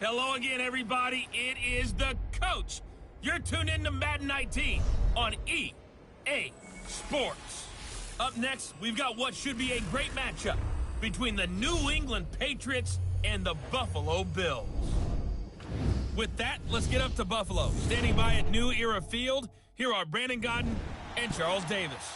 Hello again, everybody. It is the coach. You're tuned in to Madden 19 on EA Sports. Up next, we've got what should be a great matchup between the New England Patriots and the Buffalo Bills. With that, let's get up to Buffalo. Standing by at New Era Field, here are Brandon Godden and Charles Davis.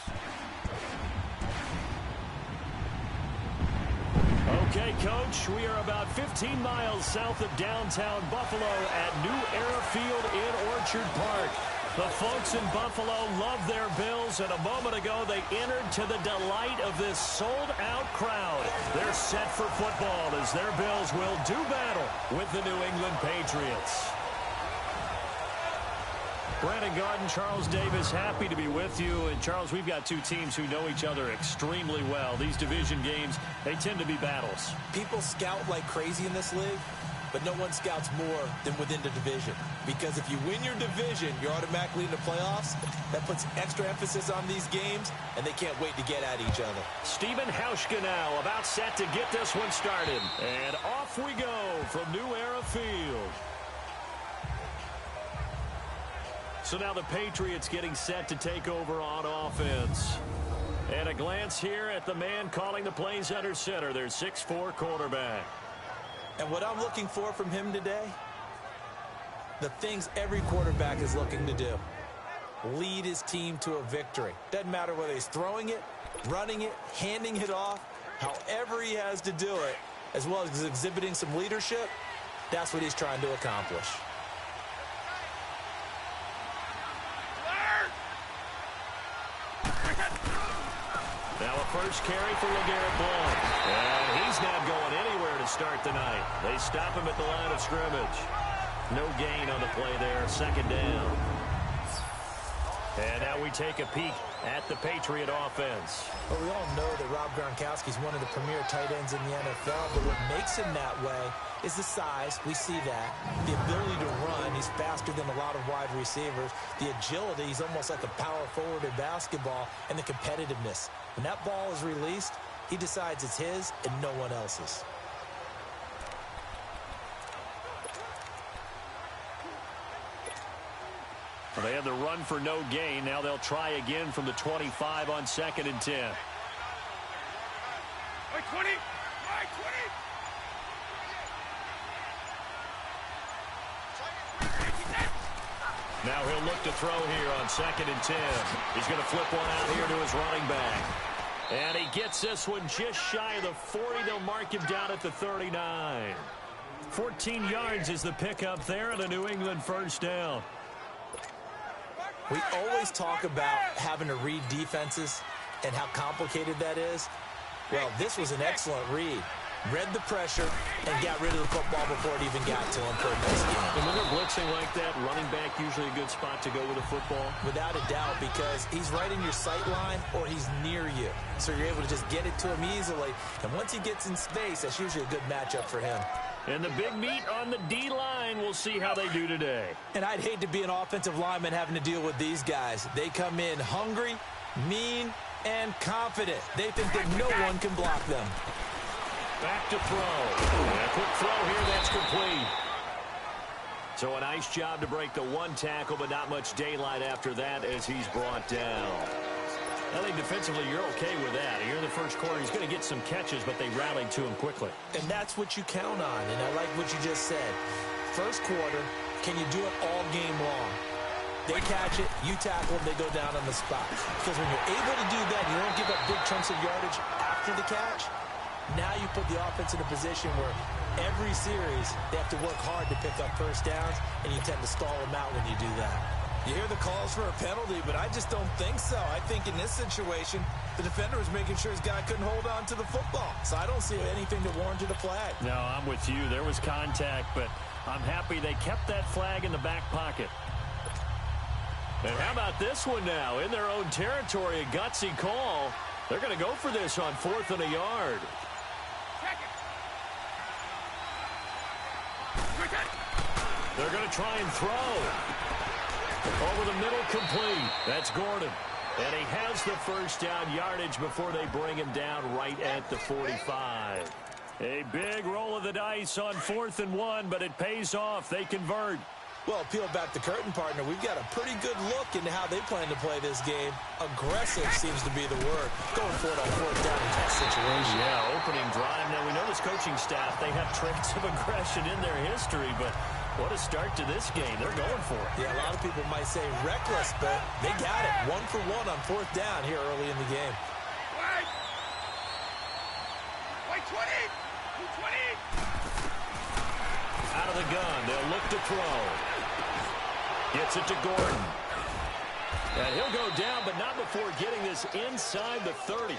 Okay, Coach, we are about 15 miles south of downtown Buffalo at New Era Field in Orchard Park. The folks in Buffalo love their Bills, and a moment ago they entered to the delight of this sold-out crowd. They're set for football as their Bills will do battle with the New England Patriots. Brandon Garden, Charles Davis, happy to be with you. And, Charles, we've got two teams who know each other extremely well. These division games, they tend to be battles. People scout like crazy in this league, but no one scouts more than within the division. Because if you win your division, you're automatically in the playoffs. That puts extra emphasis on these games, and they can't wait to get at each other. Stephen Hauschka now about set to get this one started. And off we go from New Era Field. So now the Patriots getting set to take over on offense. And a glance here at the man calling the plays under center, their 6'4" quarterback. And what I'm looking for from him today, the things every quarterback is looking to do. Lead his team to a victory. Doesn't matter whether he's throwing it, running it, handing it off, however he has to do it, as well as exhibiting some leadership, that's what he's trying to accomplish. Now a first carry for LeGarrette Blount. And he's not going anywhere to start the night. They stop him at the line of scrimmage. No gain on the play there. Second down. And now we take a peek at the Patriot offense. Well, we all know that Rob Gronkowski is one of the premier tight ends in the NFL, but what makes him that way is the size. We see that. The ability to run. He's faster than a lot of wide receivers. The agility. He's almost like a power forward in basketball. And the competitiveness. When that ball is released, he decides it's his and no one else's. Well, they had the run for no gain. Now they'll try again from the 25 on 2nd and 10. 20. Now he'll look to throw here on 2nd and 10. He's going to flip one out here to his running back. And he gets this one just shy of the 40. They'll mark him down at the 39. 14 yards is the pickup there and a New England first down. We always talk about having to read defenses and how complicated that is. Well, this was an excellent read. Read the pressure and got rid of the football before it even got to him for a nice game. And when they're blitzing like that, running back usually a good spot to go with a football? Without a doubt, because he's right in your sight line or he's near you. So you're able to just get it to him easily. And once he gets in space, that's usually a good matchup for him. And the big meat on the D-line, we'll see how they do today. And I'd hate to be an offensive lineman having to deal with these guys. They come in hungry, mean, and confident. They think that no one can block them. Back to throw. And a quick throw here, that's complete. So a nice job to break the one tackle, but not much daylight after that as he's brought down. I think defensively you're okay with that. Here in the first quarter, he's going to get some catches, but they rallied to him quickly. And that's what you count on, and I like what you just said. First quarter, can you do it all game long? They catch it, you tackle them, they go down on the spot. Because when you're able to do that, you don't give up big chunks of yardage after the catch. Now you put the offense in a position where every series they have to work hard to pick up first downs, and you tend to stall them out when you do that. You hear the calls for a penalty, but I just don't think so. I think in this situation, the defender was making sure his guy couldn't hold on to the football. So I don't see anything that warranted a flag. No, I'm with you. There was contact, but I'm happy they kept that flag in the back pocket. And how about this one now? In their own territory, a gutsy call. They're going to go for this on 4th and a yard. They're going to try and throw. Over the middle, complete. That's Gordon. And he has the first down yardage before they bring him down right at the 45. A big roll of the dice on 4th and 1, but it pays off. They convert. Well, peel back the curtain, partner. We've got a pretty good look into how they plan to play this game. Aggressive seems to be the word. Going for it on 4th down in that situation. Yeah, opening drive. Now, we know this coaching staff, they have traits of aggression in their history, but what a start to this game. They're going for it. Yeah, a lot of people might say reckless, but they got it. 1 for 1 on 4th down here early in the game. Wait, 20! 20! Out of the gun, they'll look to throw. Gets it to Gordon. And he'll go down, but not before getting this inside the 30.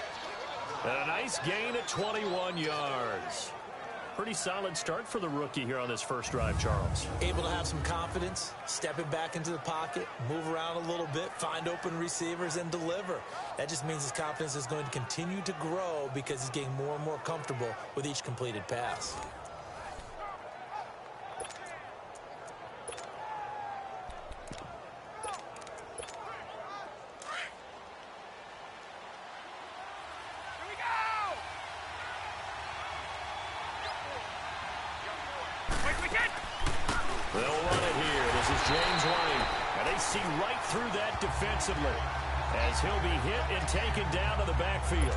And a nice gain at 21 yards. Pretty solid start for the rookie here on this first drive, Charles. Able to have some confidence, stepping back into the pocket, move around a little bit, find open receivers, and deliver. That just means his confidence is going to continue to grow because he's getting more and more comfortable with each completed pass. Defensively, as he'll be hit and taken down to the backfield.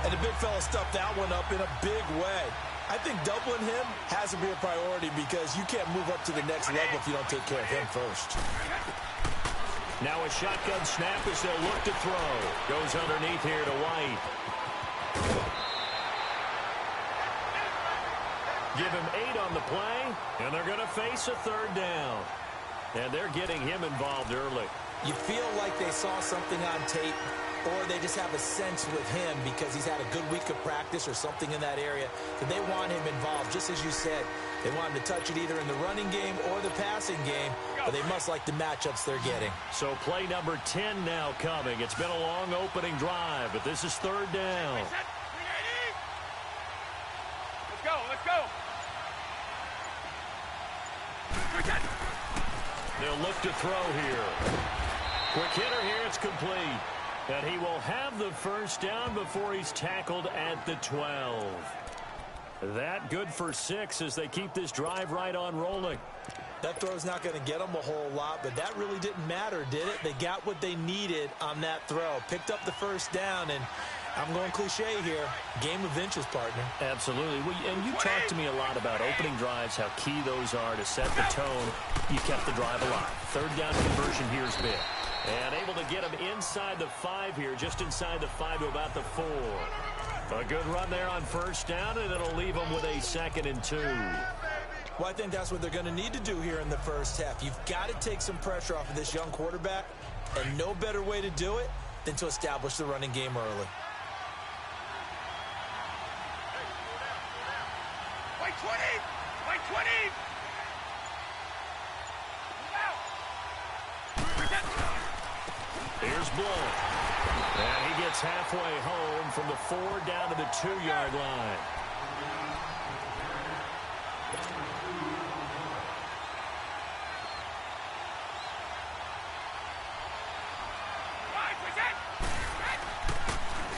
And the big fella stuffed that one up in a big way. I think doubling him has to be a priority because you can't move up to the next level if you don't take care of him first. Now a shotgun snap as they'll look to throw. Goes underneath here to White. Give him 8 on the play, and they're going to face a 3rd down. And they're getting him involved early. You feel like they saw something on tape, or they just have a sense with him because he's had a good week of practice or something in that area that they want him involved. Just as you said, they want him to touch it either in the running game or the passing game, but they must like the matchups they're getting. So play number 10 now coming. It's been a long opening drive, but this is 3rd down. Let's go, let's go. They'll look to throw here. Quick hitter here, it's complete. And he will have the 1st down before he's tackled at the 12. That good for 6 as they keep this drive right on rolling. That throw's not going to get them a whole lot, but that really didn't matter, did it? They got what they needed on that throw. Picked up the 1st down, and I'm going cliche here. Game of inches, partner. Absolutely. Well, and you talked to me a lot about opening drives, how key those are to set the tone. You kept the drive alive. 3rd down conversion here is big. And able to get him inside the 5 here, just inside the 5 to about the 4. A good run there on 1st down, and it'll leave him with a 2nd and 2. Well, I think that's what they're going to need to do here in the first half. You've got to take some pressure off of this young quarterback, and no better way to do it than to establish the running game early. Wait, 20! Wait, 20! Here's Blow. And he gets halfway home from the 4 down to the 2-yard line.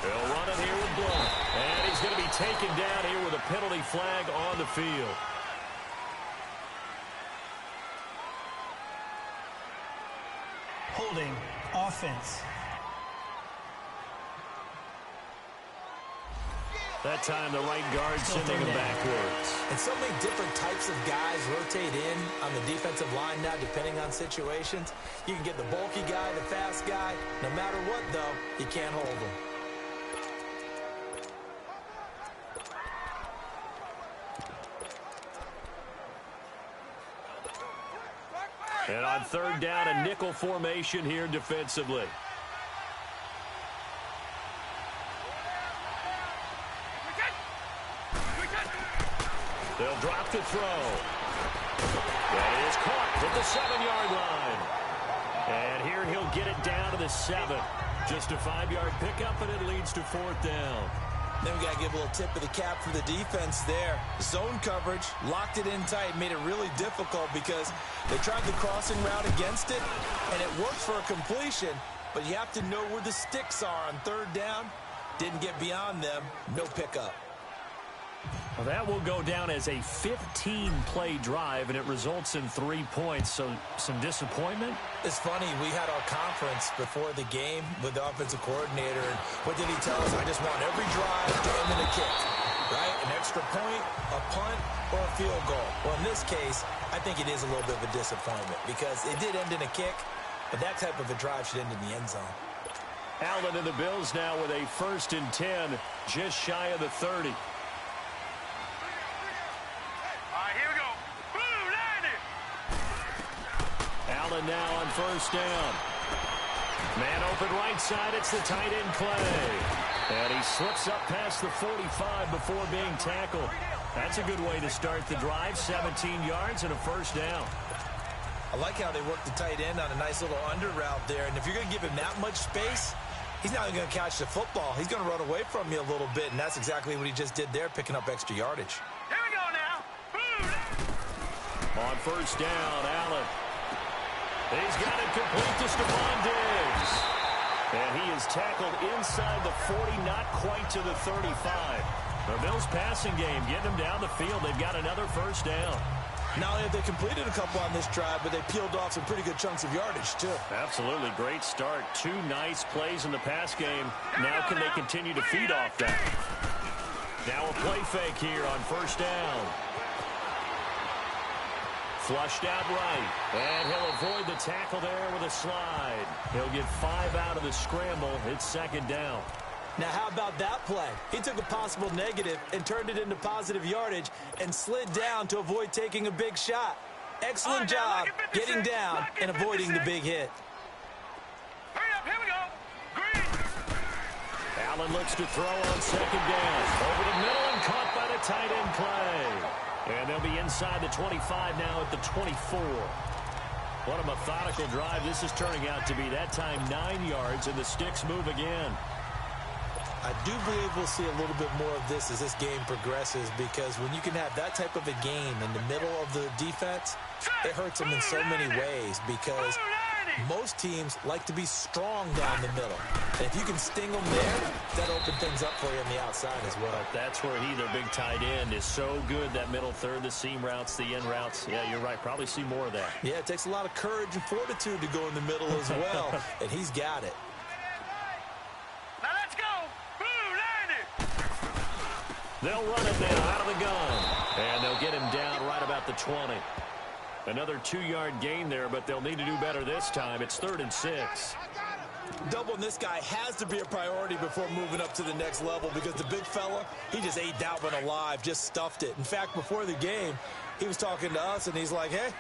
They'll run it here with Blow. And he's going to be taken down here with a penalty flag on the field. Holding offense. That time the right guard sending him backwards. And so many different types of guys rotate in on the defensive line now, depending on situations. You can get the bulky guy, the fast guy. No matter what, though, you can't hold them. And on 3rd down, a nickel formation here defensively. They'll drop to throw. That is caught at the 7-yard line. And here he'll get it down to the 7. Just a 5-yard pickup, and it leads to 4th down. Then we got to give a little tip of the cap for the defense there. Zone coverage, locked it in tight, made it really difficult because they tried the crossing route against it, and it worked for a completion, but you have to know where the sticks are on 3rd down. Didn't get beyond them, no pickup. Well, that will go down as a 15-play drive, and it results in 3 points. So some disappointment. It's funny, we had our conference before the game with the offensive coordinator, and what did he tell us? I just want every drive to end in a kick, right? An extra point, a punt, or a field goal. Well, in this case, I think it is a little bit of a disappointment because it did end in a kick, but that type of a drive should end in the end zone. Allen and the Bills now with a 1st and 10, just shy of the 30. Allen now on 1st down. Man open right side. It's the tight end play. And he slips up past the 45 before being tackled. That's a good way to start the drive. 17 yards and a 1st down. I like how they work the tight end on a nice little under route there. And if you're going to give him that much space, he's not going to catch the football. He's going to run away from you a little bit. And that's exactly what he just did there, picking up extra yardage. Here we go now. On 1st down, Allen. He's got it complete to Stephon Diggs. And he is tackled inside the 40, not quite to the 35. The Bills passing game, getting them down the field. They've got another 1st down. Not only have they completed a couple on this drive, but they peeled off some pretty good chunks of yardage, too. Absolutely. Great start. 2 nice plays in the pass game. Now can they continue to feed off that? Now a play fake here on 1st down. Flushed out right. And he'll avoid the tackle there with a slide. He'll get 5 out of the scramble. It's 2nd down. Now, how about that play? He took a possible negative and turned it into positive yardage and slid down to avoid taking a big shot. Excellent job getting down and avoiding the big hit. Hurry up, here we go. Green. Allen looks to throw on 2nd down. Over the middle and caught by the tight end play. And they'll be inside the 25 now at the 24. What a methodical drive this is turning out to be. That time 9 yards, and the sticks move again. I do believe we'll see a little bit more of this as this game progresses, because when you can have that type of a game in the middle of the defense, it hurts them in so many ways, because most teams like to be strong down the middle. And if you can sting them there, that opens things up for you on the outside as well. That's where their big tight end, is so good, that middle third, the seam routes, the end routes. Yeah, you're right. Probably see more of that. Yeah, it takes a lot of courage and fortitude to go in the middle as well, and he's got it. Now let's go. They'll run it now out of the gun. And they'll get him down right about the 20. Another 2-yard gain there, but they'll need to do better this time. It's 3rd and 6. Doubling this guy has to be a priority before moving up to the next level, because the big fella, he just ate that one alive, just stuffed it. In fact, before the game, he was talking to us, and he's like, hey,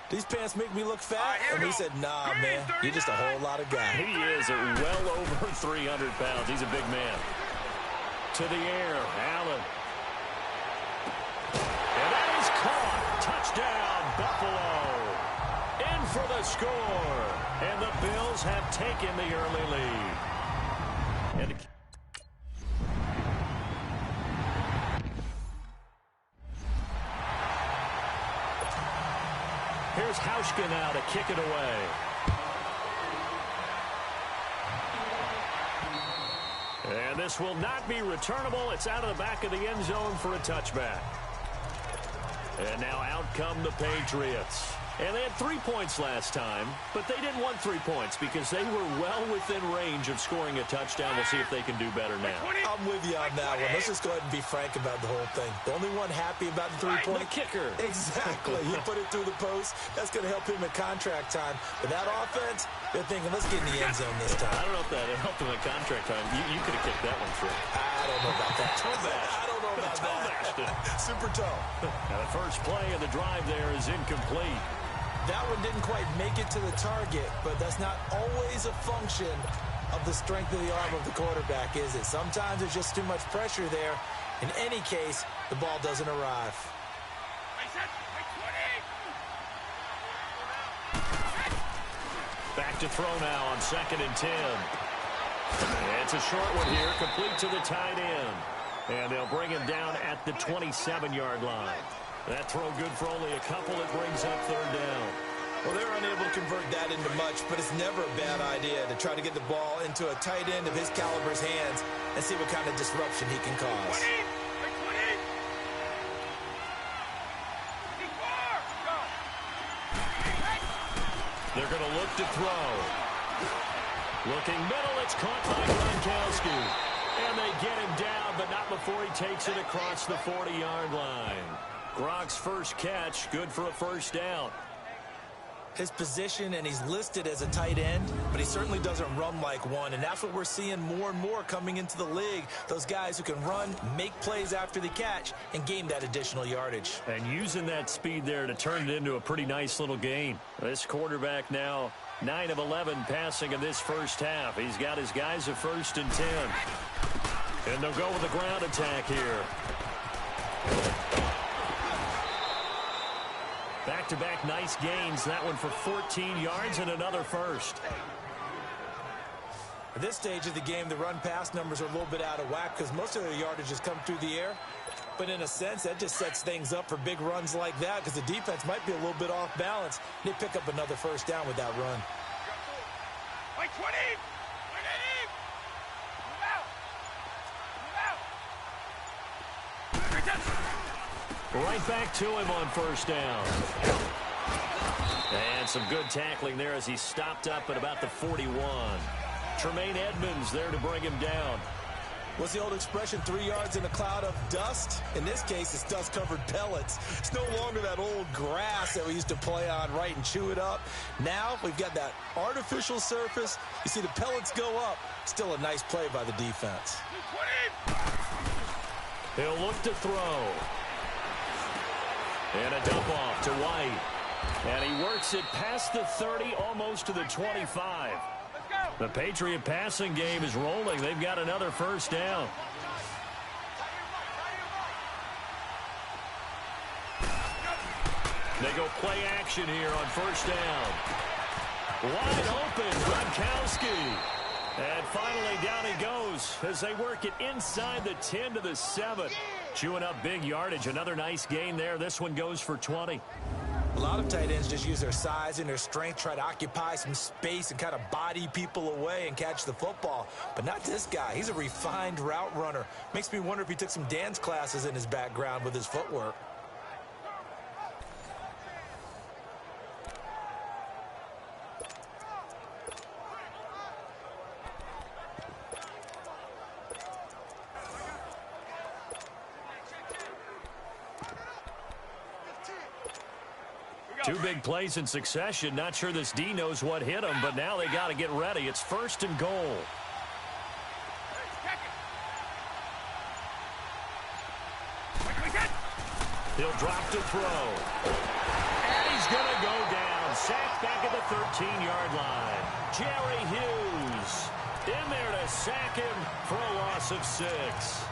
these pants make me look fat. And we said, nah, man, you're just a whole lot of guy. He is well over 300 pounds. He's a big man. To the air, Allen. And that is caught. Touchdown, Buffalo. In for the score. And the Bills have taken the early lead. And here's Hauschka now to kick it away. And this will not be returnable. It's out of the back of the end zone for a touchback. And now out come the Patriots. And they had 3 points last time, but they didn't want 3 points because they were well within range of scoring a touchdown. We'll see if they can do better now. I'm with you on that one. Let's just go ahead and be frank about the whole thing. The only one happy about the 3-point? The kicker. Exactly. He put it through the post. That's going to help him at contract time. But that offense, they're thinking, let's get in the end zone this time. I don't know if that helped him at contract time. You could have kicked that one through. I don't know about that. I don't know about that. Super toe. Now the first play of the drive there is incomplete. That one didn't quite make it to the target, but that's not always a function of the strength of the arm of the quarterback, is it? Sometimes there's just too much pressure there. In any case, the ball doesn't arrive. Back to throw now on 2nd and 10. It's a short one here, complete to the tight end. And they'll bring him down at the 27-yard line. That throw good for only a couple. It brings up 3rd down. Well, they're unable to convert that into much, but it's never a bad idea to try to get the ball into a tight end of his caliber's hands and see what kind of disruption he can cause. 20, to throw. Looking middle, it's caught by Gronkowski. And they get him down, but not before he takes it across the 40-yard line. Gronk's first catch, good for a first down. His position, and he's listed as a tight end, but he certainly doesn't run like one, and that's what we're seeing more and more coming into the league. Those guys who can run, make plays after the catch, and gain that additional yardage. And using that speed there to turn it into a pretty nice little gain. This quarterback now 9 of 11 passing in this first half. He's got his guys at 1st and 10. And they'll go with the ground attack here. Back-to-back nice gains. That one for 14 yards and another first. At this stage of the game, the run-pass numbers are a little bit out of whack because most of their yardage has come through the air. But in a sense, that just sets things up for big runs like that because the defense might be a little bit off balance. They pick up another first down with that run. Like 20! Right back to him on first down. And some good tackling there as he stopped up at about the 41. Tremaine Edmonds there to bring him down. What's the old expression, 3 yards in a cloud of dust? In this case, it's dust-covered pellets. It's no longer that old grass that we used to play on, right, and chew it up. Now we've got that artificial surface. You see the pellets go up. Still a nice play by the defense. He'll look to throw. And a dump off to White. And he works it past the 30, almost to the 25. The Patriot passing game is rolling. They've got another first down. They go play action here on first down. Wide open, Gronkowski. And finally down he goes as they work it inside the 10 to the 7. Chewing up big yardage. Another nice gain there. This one goes for 20. A lot of tight ends just use their size and their strength, try to occupy some space and kind of body people away and catch the football. But not this guy. He's a refined route runner. Makes me wonder if he took some dance classes in his background with his footwork. Two big plays in succession. Not sure this D knows what hit him, but now they got to get ready. It's 1st and goal. He'll drop to throw. And he's going to go down. Sacked back at the 13-yard line. Jerry Hughes in there to sack him for a loss of 6.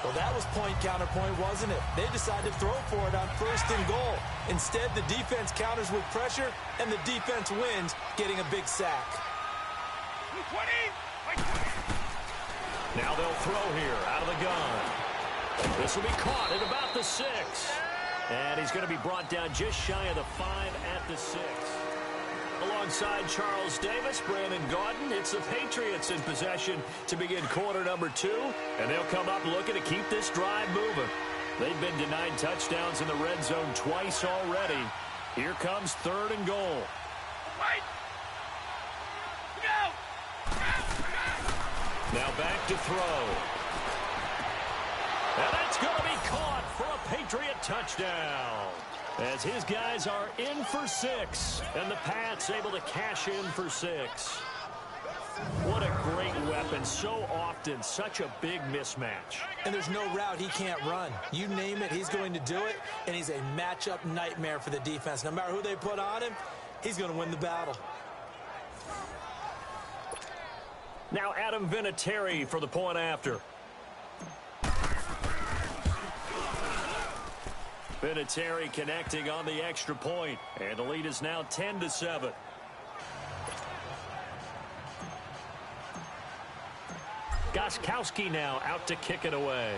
Well, that was point-counterpoint, wasn't it? They decided to throw for it on 1st and goal. Instead, the defense counters with pressure, and the defense wins, getting a big sack. Now they'll throw here out of the gun. This will be caught at about the 6. And he's going to be brought down just shy of the 5 at the 6. Alongside Charles Davis, Brandon Gaudin, it's the Patriots in possession to begin quarter number 2. And they'll come up looking to keep this drive moving. They've been denied touchdowns in the red zone twice already. Here comes 3rd and goal. Now back to throw. And that's going to be caught for a Patriot touchdown. As his guys are in for 6. And the Pats able to cash in for 6. What a great weapon. So often, such a big mismatch. And there's no route he can't run. You name it, he's going to do it. And he's a matchup nightmare for the defense. No matter who they put on him, he's going to win the battle. Now Adam Vinatieri for the point after. Vinatieri connecting on the extra point. And the lead is now 10-7. Gostkowski now out to kick it away.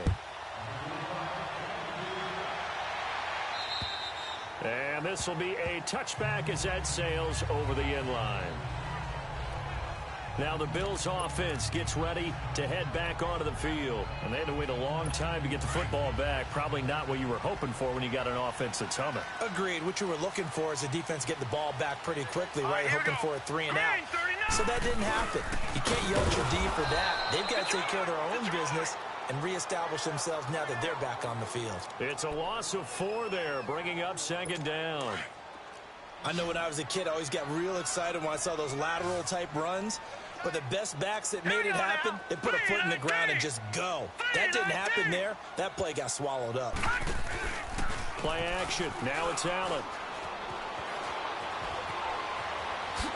And this will be a touchback as that sails over the end line. Now the Bills offense gets ready to head back onto the field. And they had to wait a long time to get the football back. Probably not what you were hoping for when you got an offense that's humming. Agreed. What you were looking for is the defense getting the ball back pretty quickly, right? Hoping for a 3 and out. So that didn't happen. You can't yell at your D for that. They've got to take care of their own business and reestablish themselves now that they're back on the field. It's a loss of 4 there, bringing up 2nd down. I know when I was a kid, I always got real excited when I saw those lateral-type runs. But the best backs that made it happen, they put a foot in the ground and just go. That didn't happen there. That play got swallowed up. Play action. Now it's Allen.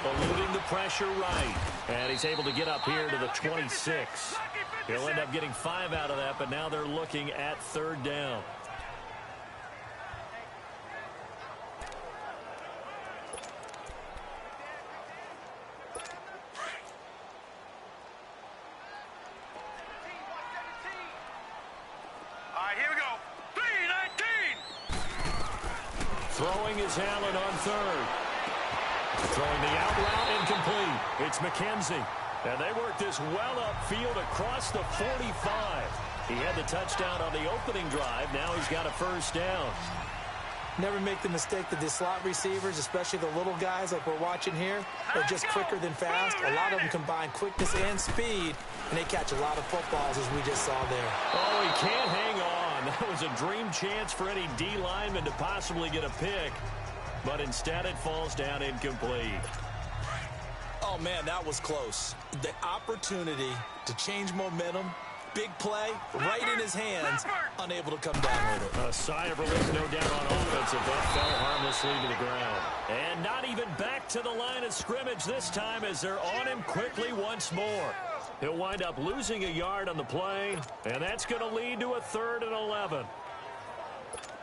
Eluding the pressure right. And he's able to get up here to the 26. He'll end up getting 5 out of that, but now they're looking at 3rd down. Throwing is Allen on 3rd. Throwing the out route incomplete. It's McKenzie. And they work this well upfield across the 45. He had the touchdown on the opening drive. Now he's got a 1st down. Never make the mistake that the slot receivers, especially the little guys like we're watching here, are just quicker than fast. A lot of them combine quickness and speed, and they catch a lot of footballs, as we just saw there. Oh, he can't hang on. That was a dream chance for any D lineman to possibly get a pick, but instead it falls down incomplete. Oh, man, that was close. The opportunity to change momentum, big play, right in his hands, unable to come down with it. A sigh of relief, no doubt, on offense, if that fell harmlessly to the ground. And not even back to the line of scrimmage this time as they're on him quickly once more. He'll wind up losing a yard on the play, and that's going to lead to a 3rd and 11.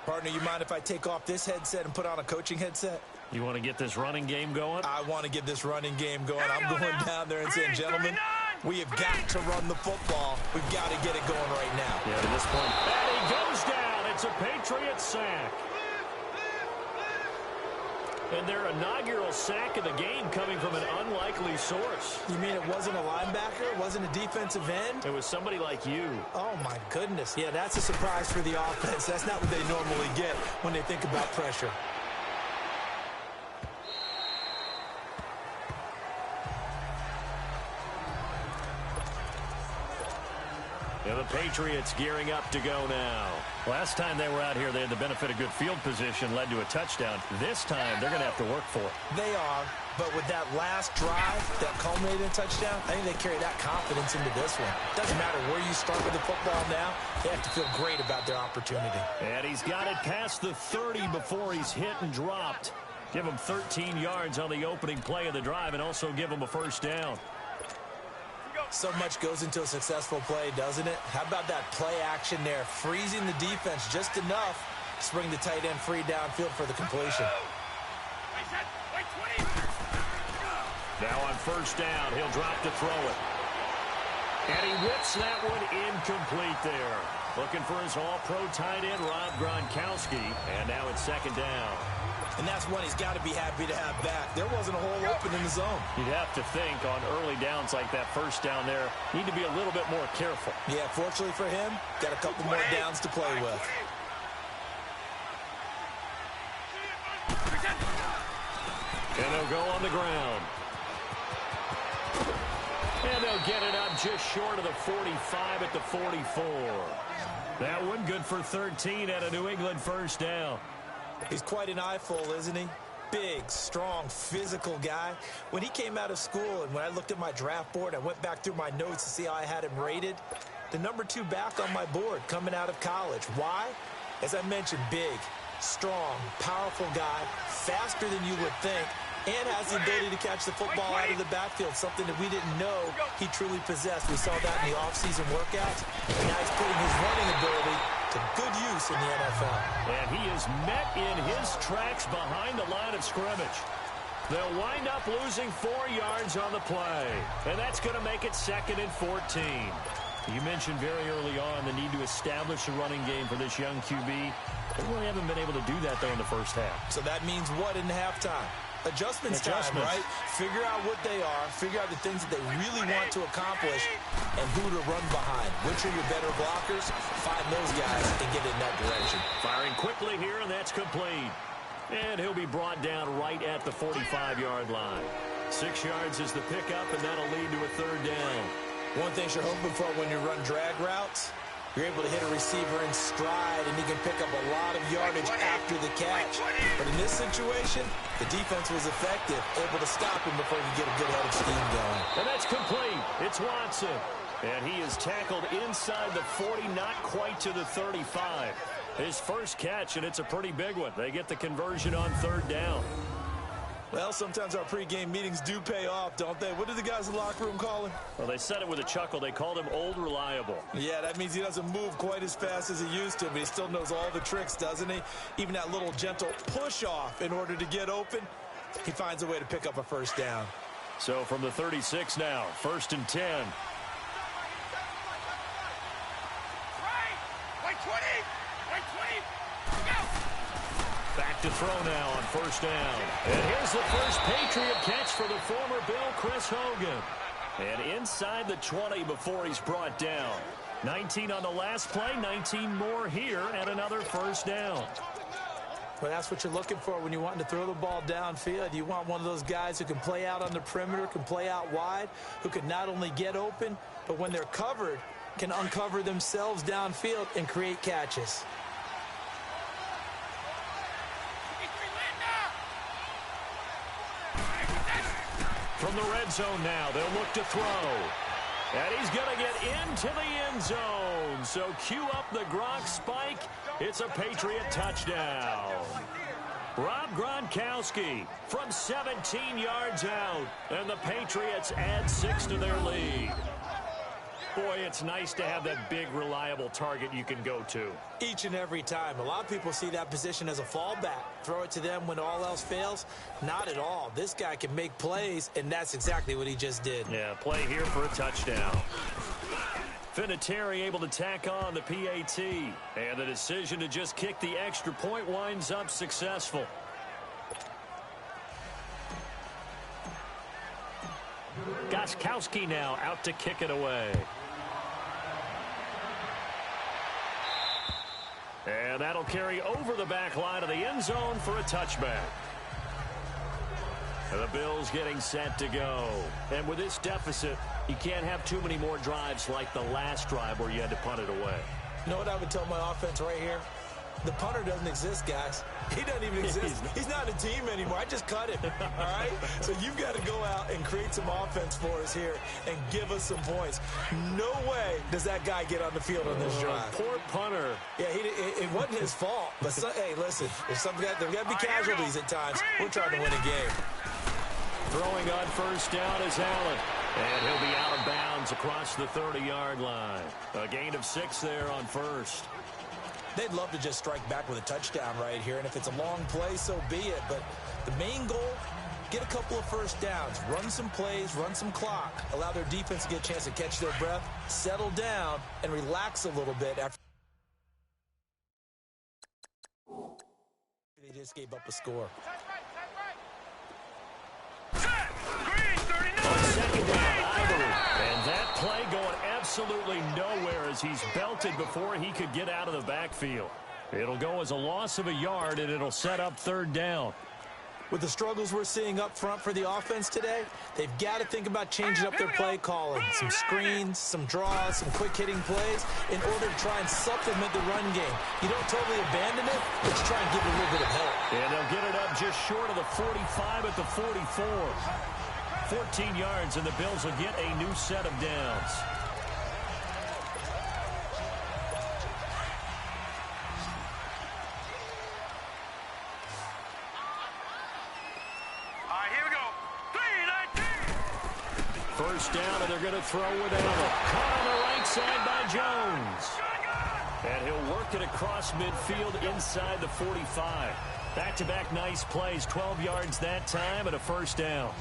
Partner, you mind if I take off this headset and put on a coaching headset? You want to get this running game going? I want to get this running game going. I'm going down there and saying, gentlemen, we have got to run the football. We've got to get it going right now. Yeah, at this point. And he goes down. It's a Patriots sack. And their inaugural sack of the game coming from an unlikely source. You mean it wasn't a linebacker? It wasn't a defensive end? It was somebody like you. Oh, my goodness. Yeah, that's a surprise for the offense. That's not what they normally get when they think about pressure. And the Patriots gearing up to go now. Last time they were out here, they had the benefit of good field position, led to a touchdown. This time, they're going to have to work for it. They are, but with that last drive that culminated in a touchdown, I think they carry that confidence into this one. Doesn't matter where you start with the football now, they have to feel great about their opportunity. And he's got it past the 30 before he's hit and dropped. Give him 13 yards on the opening play of the drive and also give him a 1st down. So much goes into a successful play, doesn't it? How about that play action there? Freezing the defense just enough to bring the tight end free downfield for the completion. Now on 1st down, he'll drop to throw it. And he whips that one incomplete there. Looking for his all-pro tight end, Rob Gronkowski. And now it's 2nd down. And that's one he's got to be happy to have back. There wasn't a hole open in the zone. You'd have to think on early downs like that 1st down there, need to be a little bit more careful. Yeah, fortunately for him, got a couple more downs to play with. And they'll go on the ground. And they'll get it up just short of the 45 at the 44. That one good for 13 at a New England 1st down. He's quite an eyeful, isn't he? Big, strong, physical guy. When he came out of school and when I looked at my draft board, I went back through my notes to see how I had him rated. The number 2 back on my board coming out of college. Why? As I mentioned, big, strong, powerful guy, faster than you would think, and has the ability to catch the football out of the backfield, something that we didn't know he truly possessed. We saw that in the offseason workouts, and now he's putting his running ability to good use in the NFL. And he is met in his tracks behind the line of scrimmage. They'll wind up losing 4 yards on the play, and that's going to make it 2nd and 14. You mentioned very early on the need to establish a running game for this young QB. They really haven't been able to do that, though, in the 1st half. So that means what in halftime? Adjustments time, right? Figure out what they are, figure out the things that they really want to accomplish, and who to run behind. Which are your better blockers? Find those guys and get in that direction. Firing quickly here, and that's complete. And he'll be brought down right at the 45-yard line. 6 yards is the pickup, and that'll lead to a third down. One thing you're hoping for when you run drag routes, you're able to hit a receiver in stride, and he can pick up a lot of yardage after the catch. But in this situation, the defense was effective, able to stop him before he could get a good head of steam going. And that's complete. It's Watson. And he is tackled inside the 40, not quite to the 35. His first catch, and it's a pretty big one. They get the conversion on third down. Well, sometimes our pregame meetings do pay off, don't they? What did the guys in the locker room call him? Well, they said it with a chuckle. They called him Old Reliable. Yeah, that means he doesn't move quite as fast as he used to, but he still knows all the tricks, doesn't he? Even that little gentle push-off in order to get open, he finds a way to pick up a first down. So from the 36 now, 1st and 10. Wait 20! Wait 20! Go! Back to throw now on 1st down. And here's the first Patriot catch for the former Bill, Chris Hogan. And inside the 20 before he's brought down. 19 on the last play, 19 more here, and another first down. Well, that's what you're looking for when you want to throw the ball downfield. You want one of those guys who can play out on the perimeter, can play out wide, who can not only get open, but when they're covered, can uncover themselves downfield and create catches. From the red zone now, they'll look to throw. And he's going to get into the end zone. So cue up the Gronk spike. It's a Patriot touchdown. Rob Gronkowski from 17 yards out. And the Patriots add 6 to their lead. Boy, it's nice to have that big, reliable target you can go to. Each and every time. A lot of people see that position as a fallback. Throw it to them when all else fails. Not at all. This guy can make plays, and that's exactly what he just did. Yeah, play here for a touchdown. Vinatieri able to tack on the PAT. And the decision to just kick the extra point winds up successful. Gostkowski now out to kick it away. And that'll carry over the back line of the end zone for a touchback. And the Bills getting set to go. And with this deficit, you can't have too many more drives like the last drive where you had to punt it away. You know what I would tell my offense right here? The punter doesn't exist, guys. He doesn't even exist. He's not a team anymore. I just cut him, all right? So you've got to go out and create some offense for us here and give us some points. No way does that guy get on the field on this drive. Poor punter. Yeah, it wasn't his fault. But, hey, listen, there's got to be casualties at times. We're trying to win a game. Throwing on 1st down is Allen. And he'll be out of bounds across the 30-yard line. A gain of 6 there on 1st. They'd love to just strike back with a touchdown right here, and if it's a long play, so be it. But the main goal, get a couple of first downs, run some plays, run some clock, allow their defense to get a chance to catch their breath, settle down, and relax a little bit after they just gave up a score. Second down, Ivory. And that play going absolutely nowhere as he's belted before he could get out of the backfield. It'll go as a loss of a yard, and it'll set up 3rd down. With the struggles we're seeing up front for the offense today, they've got to think about changing up their play calling. Some screens, some draws, some quick-hitting plays in order to try and supplement the run game. You don't totally abandon it, but you try and give it a little bit of help. And they'll get it up just short of the 45 at the 44. 14 yards, and the Bills will get a new set of downs. Here we go. 3-19. 1st down, and they're going to throw with Allen. Caught on the right side by Jones. And he'll work it across midfield inside the 45. Back-to-back nice plays, 12 yards that time, and a 1st down.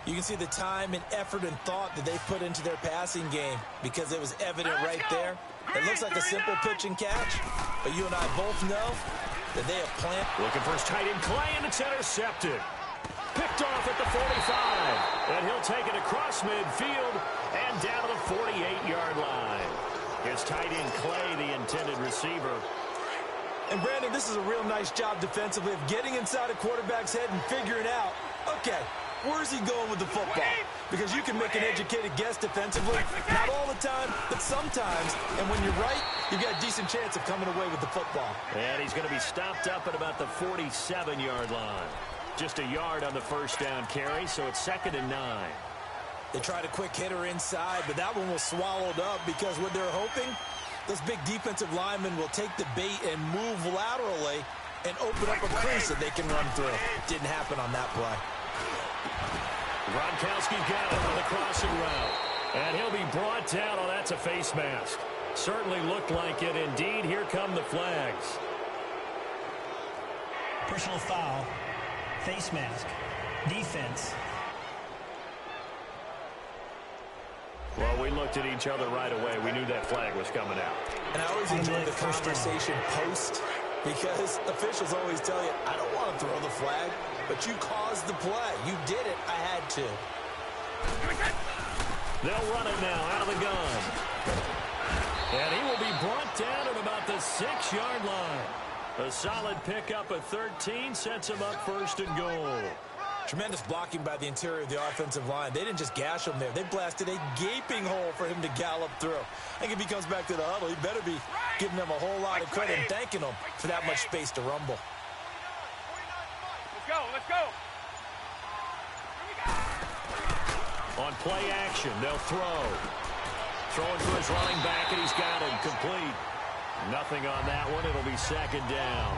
You can see the time and effort and thought that they put into their passing game because it was evident right there. It looks like a simple pitch and catch, but you and I both know that they have planned. Looking for his tight end, Clay, and it's intercepted. off at the 45. And he'll take it across midfield and down to the 48-yard line. It's tight end Clay, the intended receiver. And, Brandon, this is a real nice job defensively of getting inside a quarterback's head and figuring out, okay, where's he going with the football? Because you can make an educated guess defensively, not all the time, but sometimes. And when you're right, you've got a decent chance of coming away with the football. And he's going to be stopped up at about the 47-yard line. Just a yard on the first down carry, so it's 2nd and 9. They tried a quick hitter inside, but that one was swallowed up because what they're hoping, those big defensive linemen will take the bait and move laterally and open up a crease that they can run through. Didn't happen on that play. Gronkowski's got it on the crossing route. And he'll be brought down. Oh, that's a face mask. Certainly looked like it. Indeed, here come the flags. Personal foul. Face mask. Defense. Well, we looked at each other right away. We knew that flag was coming out. And I always enjoy the conversation post because officials always tell you, I don't want to throw the flag, but you caused the play. You did it. I had to. They'll run it now out of the gun. And he will be brought down at about the 6-yard line. A solid pickup of 13 sets him up 1st and goal. Tremendous blocking by the interior of the offensive line. They didn't just gash him there. They blasted a gaping hole for him to gallop through. I think if he comes back to the huddle, he better be giving them a whole lot of credit and thanking them for that much space to rumble. Let's go, let's go. On play action, they'll throw. Throwing to his running back, and he's got him complete. Nothing on that one. It'll be 2nd down.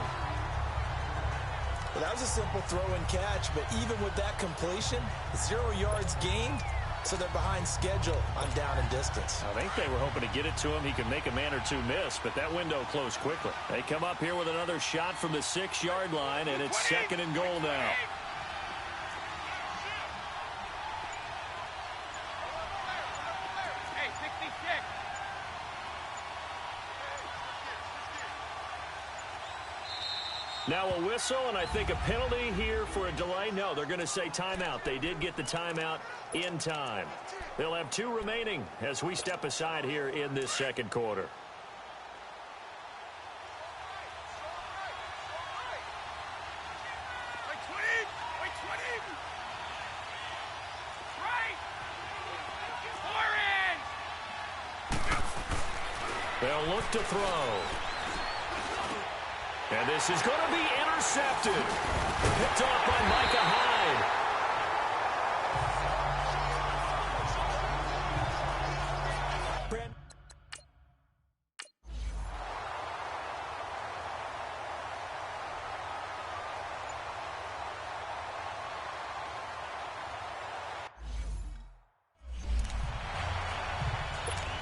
Well, that was a simple throw and catch, but even with that completion, 0 yards gained, so they're behind schedule on down and distance. I think they were hoping to get it to him. He could make a man or two miss, but that window closed quickly. They come up here with another shot from the 6-yard line, and it's 2nd and goal now. Hey, 66. Now a whistle, and I think a penalty here for a delay. No, they're going to say timeout. They did get the timeout in time. They'll have 2 remaining as we step aside here in this 2nd quarter. They'll look to throw. And this is going to be intercepted. Picked off by Micah Hyde.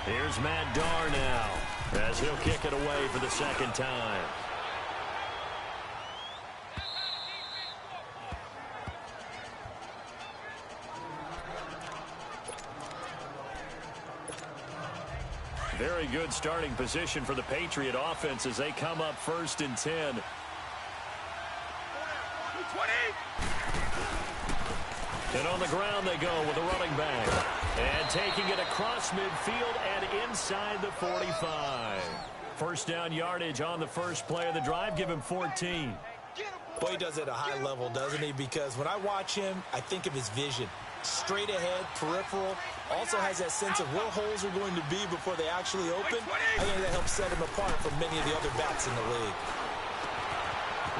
Here's Matt Darr now as he'll kick it away for the 2nd time. Very good starting position for the Patriot offense as they come up 1st and 10. 20. And on the ground they go with a running back. And taking it across midfield and inside the 45. First down yardage on the first play of the drive. Give him 14. Boy, he does it at a high level, doesn't he? Because when I watch him, I think of his vision. Straight ahead, peripheral. Also has that sense of where holes are going to be before they actually open. I think that helps set him apart from many of the other backs in the league.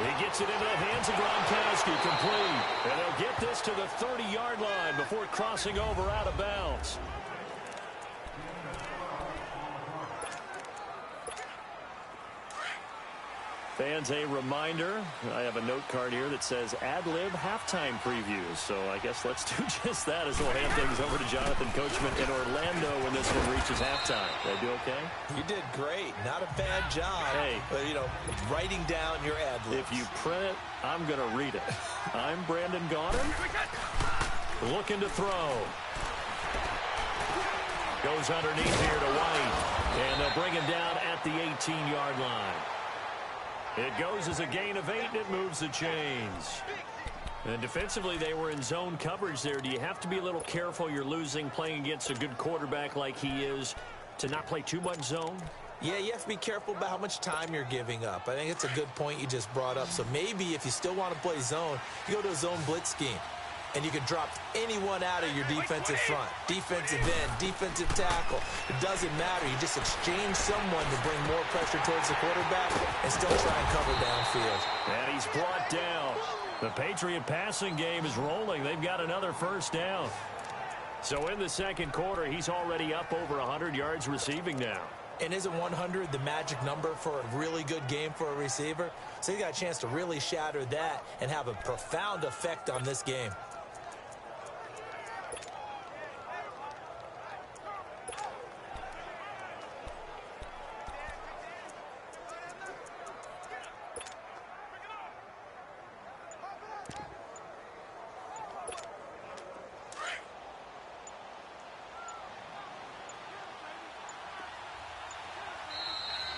He gets it into the hands of Gronkowski, complete. And they'll get this to the 30-yard line before crossing over out of bounds. Fans, a reminder, I have a note card here that says ad-lib halftime previews. So I guess let's do just that as we'll hand things over to Jonathan Coachman in Orlando when this one reaches halftime. Did I do okay? You did great. Not a bad job. Hey. But, you know, writing down your ad-libs. If you print it, I'm going to read it. I'm Brandon Gaudin. Looking to throw. Goes underneath here to White. And they'll bring him down at the 18-yard line. It goes as a gain of 8, and it moves the chains. And defensively, they were in zone coverage there. Do you have to be a little careful you're losing playing against a good quarterback like he is to not play too much zone? Yeah, you have to be careful about how much time you're giving up. I think it's a good point you just brought up. So maybe if you still want to play zone, you go to a zone blitz scheme. And you can drop anyone out of your defensive front. Defensive end, defensive tackle. It doesn't matter. You just exchange someone to bring more pressure towards the quarterback and still try and cover downfield. And he's brought down. The Patriot passing game is rolling. They've got another first down. So in the second quarter, he's already up over 100 yards receiving now. And isn't 100 the magic number for a really good game for a receiver? So he got a chance to really shatter that and have a profound effect on this game.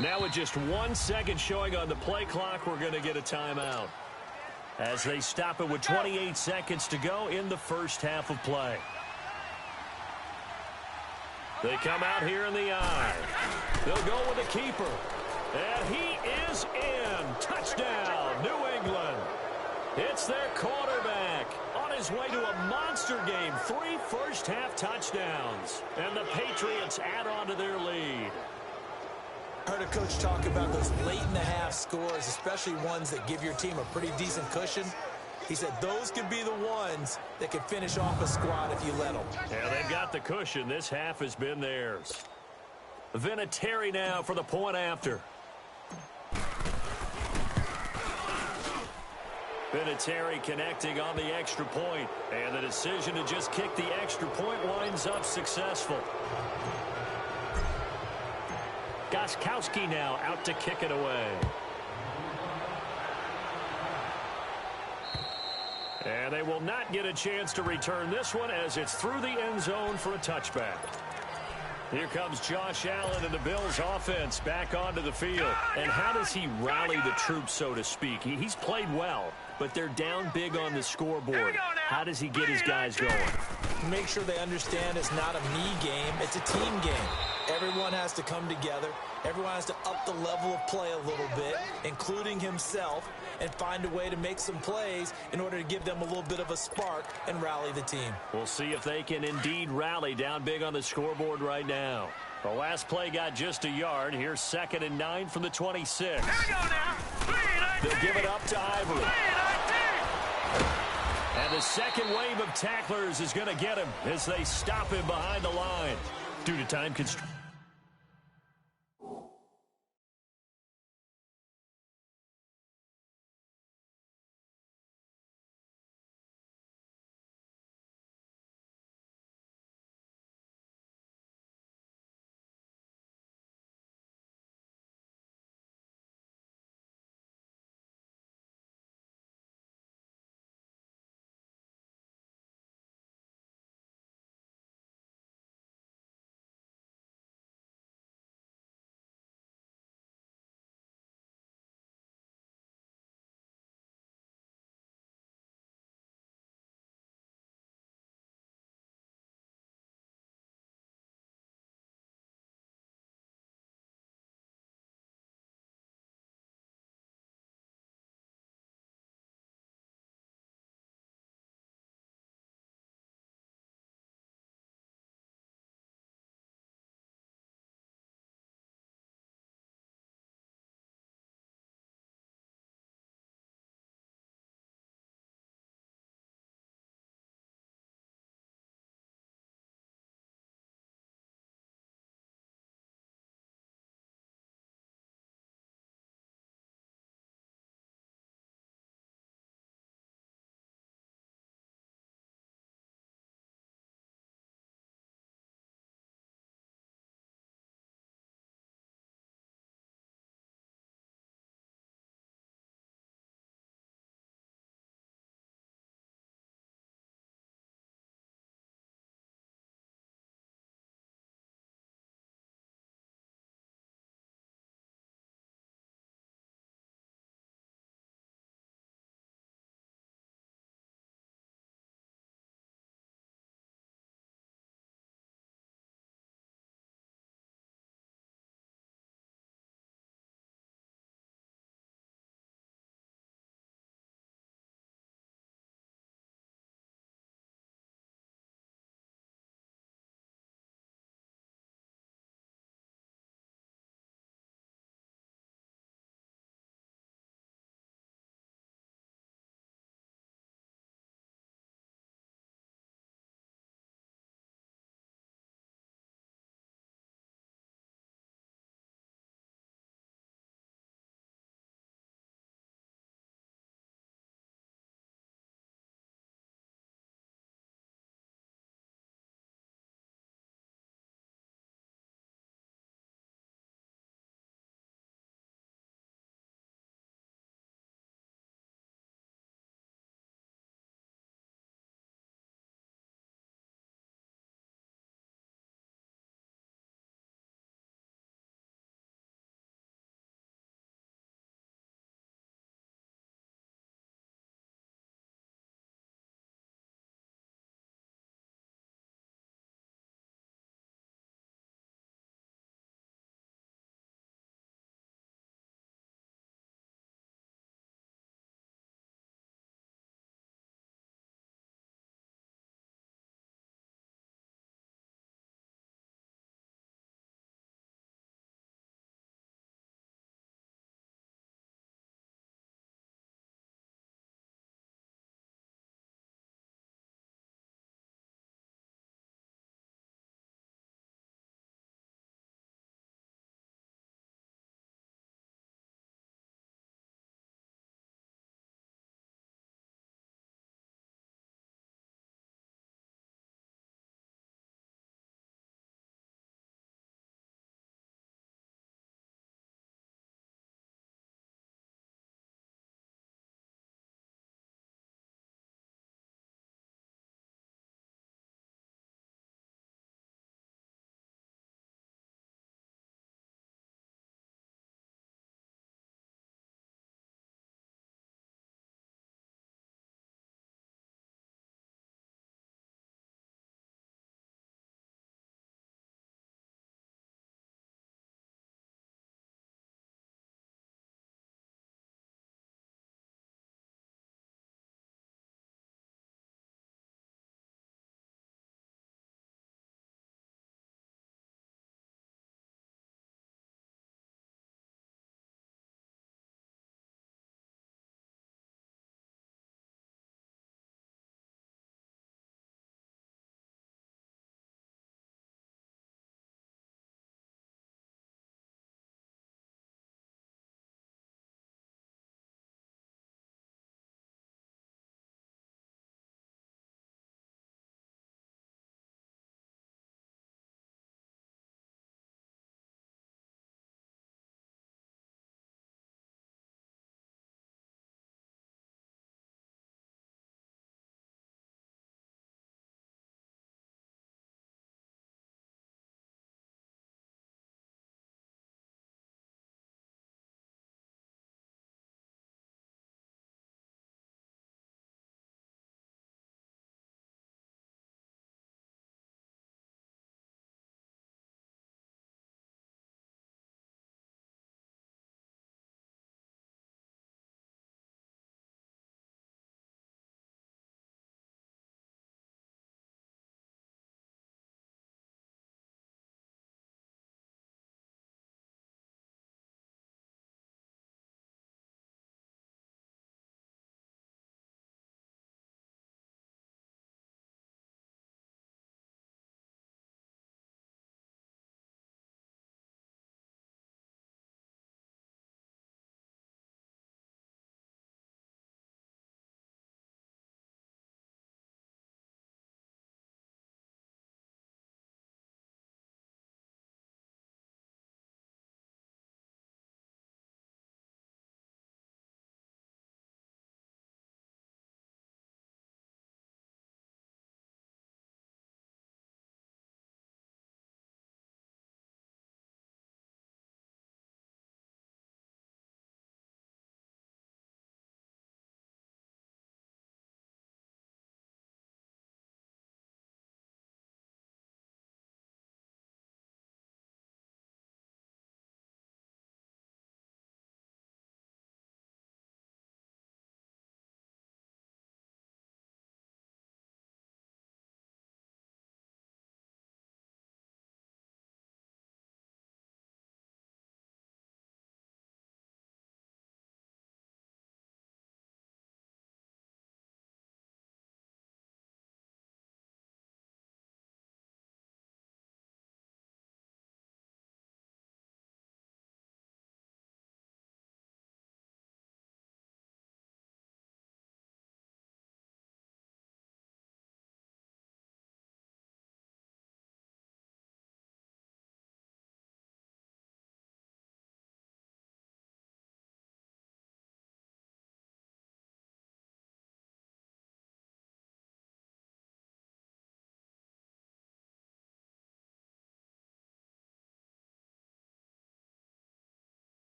Now with just 1 second showing on the play clock, we're going to get a timeout as they stop it with 28 seconds to go in the first half of play. They come out here in the eye. They'll go with the keeper. And he is in. Touchdown, New England. It's their quarterback on his way to a monster game. 3 first-half touchdowns. And the Patriots add on to their lead. I heard a coach talk about those late-in-the-half scores, especially ones that give your team a pretty decent cushion. He said those could be the ones that could finish off a squad if you let them. Yeah, they've got the cushion. This half has been theirs. Vinatieri now for the point after. Vinatieri connecting on the extra point. And the decision to just kick the extra point winds up successful. Gostkowski now out to kick it away. And they will not get a chance to return this one as it's through the end zone for a touchback. Here comes Josh Allen and the Bills offense back onto the field. And how does he rally the troops, so to speak? He's played well, but they're down big on the scoreboard. How does he get his guys going? Make sure they understand it's not a me game, it's a team game. Everyone has to come together. Everyone has to up the level of play a little bit, including himself, and find a way to make some plays in order to give them a little bit of a spark and rally the team. We'll see if they can indeed rally down big on the scoreboard right now. The last play got just a yard. Here's 2nd and 9 from the 26. Here we go now. They'll give it up to Ivory. And the second wave of tacklers is going to get him as they stop him behind the line due to time constraints.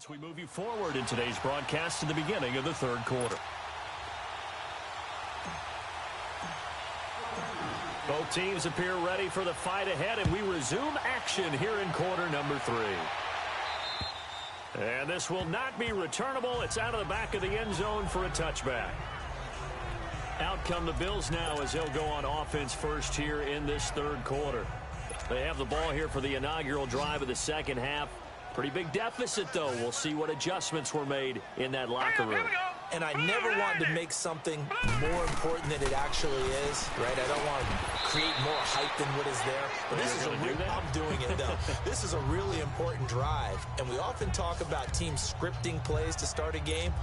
We move you forward in today's broadcast to the beginning of the third quarter. Both teams appear ready for the fight ahead, and we resume action here in quarter number 3. And this will not be returnable. It's out of the back of the end zone for a touchback. Out come the Bills now as they'll go on offense first here in this third quarter. They have the ball here for the inaugural drive of the second half. Pretty big deficit, though. We'll see what adjustments were made in that locker room. And I never want to make something more important than it actually is, right? I don't want to create more hype than what is there. But this is I'm doing it, though. This is a really important drive. And we often talk about teams scripting plays to start a game.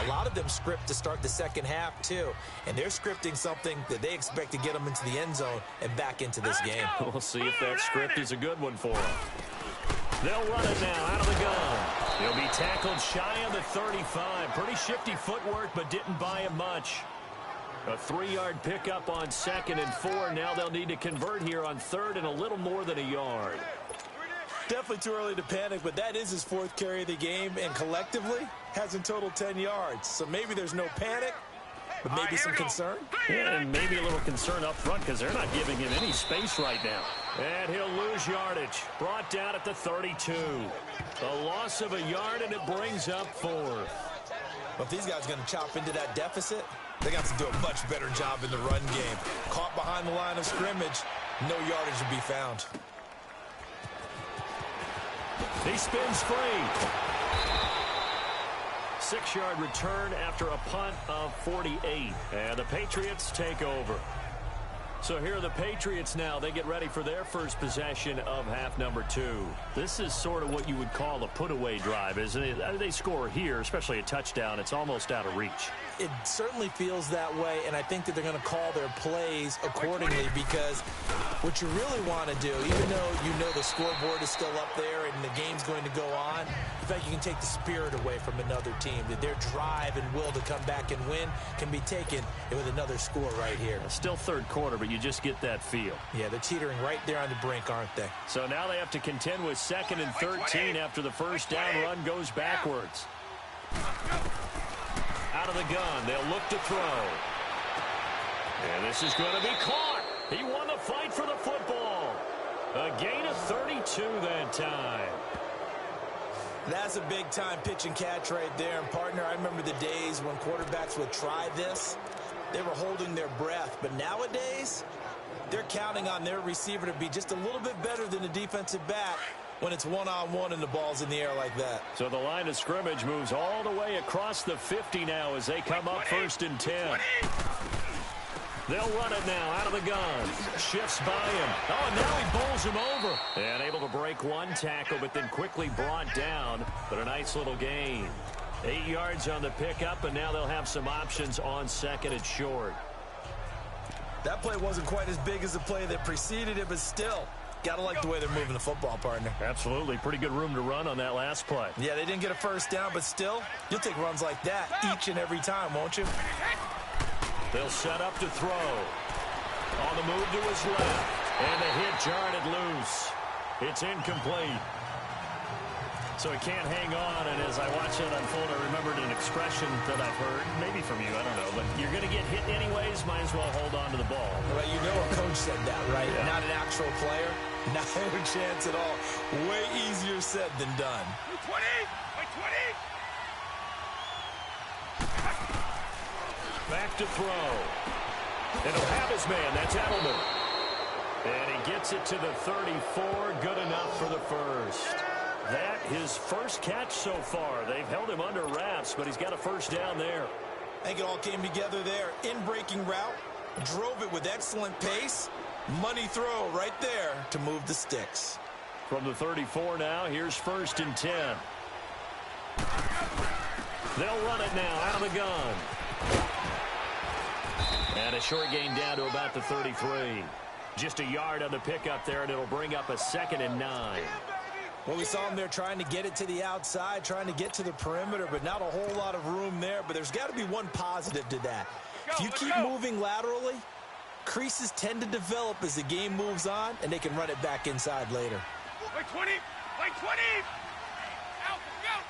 A lot of them script to start the second half, too. And they're scripting something that they expect to get them into the end zone and back into this game. We'll see if that script is a good one for them. They'll run it now out of the gun. He'll be tackled shy of the 35. Pretty shifty footwork, but didn't buy him much. A 3-yard pickup on 2nd and 4. Now they'll need to convert here on 3rd and a little more than a yard. Definitely too early to panic, but that is his 4th carry of the game, and collectively has in total 10 yards. So maybe there's no panic, but maybe some concern. Yeah, and maybe a little concern up front because they're not giving him any space right now. And he'll lose yardage. Brought down at the 32. A loss of a yard, and it brings up 4th. But if these guys are going to chop into that deficit, they got to do a much better job in the run game. Caught behind the line of scrimmage, no yardage to be found. He spins free. 6-yard return after a punt of 48. And the Patriots take over. So here are the Patriots now. They get ready for their first possession of half number 2. This is sort of what you would call a put-away drive, isn't it? They score here, especially a touchdown. It's almost out of reach. It certainly feels that way, and I think that they're going to call their plays accordingly because what you really want to do, even though you know the scoreboard is still up there and the game's going to go on, in fact, you can take the spirit away from another team. That their drive and will to come back and win can be taken with another score right here. Still third quarter, but you just get that feel. Yeah, they're teetering right there on the brink, aren't they? So now they have to contend with 2nd and 13 after the first down run goes backwards. Out of the gun, they'll look to throw. And this is going to be caught. He won the fight for the football. A gain of 32 that time. That's a big-time pitch and catch right there. And, partner, I remember the days when quarterbacks would try this. They were holding their breath. But nowadays, they're counting on their receiver to be just a little bit better than the defensive back when it's one-on-one and the ball's in the air like that. So the line of scrimmage moves all the way across the 50 now as they come up 1st and 10. They'll run it now out of the gun. Shifts by him. Oh, and now he bowls him over. And able to break one tackle, but then quickly brought down. But a nice little gain. 8 yards on the pickup, and now they'll have some options on 2nd and short. That play wasn't quite as big as the play that preceded it, but still, got to like the way they're moving the football, partner. Absolutely. Pretty good room to run on that last play. Yeah, they didn't get a first down, but still, you'll take runs like that each and every time, won't you? They'll set up to throw. On the move to his left. And the hit jarred loose. It's incomplete. So he can't hang on, and as I watch that unfold, I remembered an expression that I've heard, maybe from you, I don't know, but you're going to get hit anyways, might as well hold on to the ball. Well, you know a coach said that, right? Yeah. Not an actual player. Not a chance at all. Way easier said than done. 20! 20! Back to throw. And he'll have his man, that's Edelman. And he gets it to the 34, good enough for the first. That his first catch so far. They've held him under wraps, but he's got a first down there. I think it all came together there. In-breaking route, drove it with excellent pace. Money throw right there to move the sticks. From the 34 now, here's 1st and 10. They'll run it now out of the gun. And a short gain down to about the 33. Just a yard on the pickup there, and it'll bring up a 2nd and 9. Well, we saw him there trying to get it to the outside, trying to get to the perimeter, but not a whole lot of room there. But there's got to be one positive to that. If you keep moving laterally, creases tend to develop as the game moves on, and they can run it back inside later. Like 20! Like 20! Out! Go!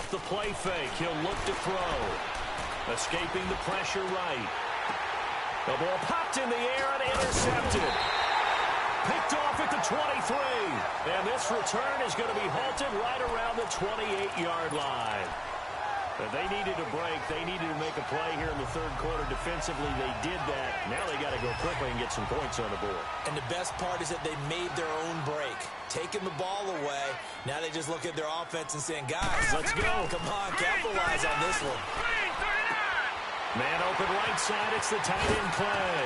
off the play fake. He'll look to throw. Escaping the pressure right. The ball popped in the air and intercepted. Picked off at the 23. And this return is going to be halted right around the 28-yard line. But they needed a break. They needed to make a play here in the third quarter. Defensively, they did that. Now they got to go quickly and get some points on the board. And the best part is that they made their own break. Taking the ball away. Now they just look at their offense and saying, guys, let's go. Come on, capitalize on this one. Man open right side. It's the tight end Clay.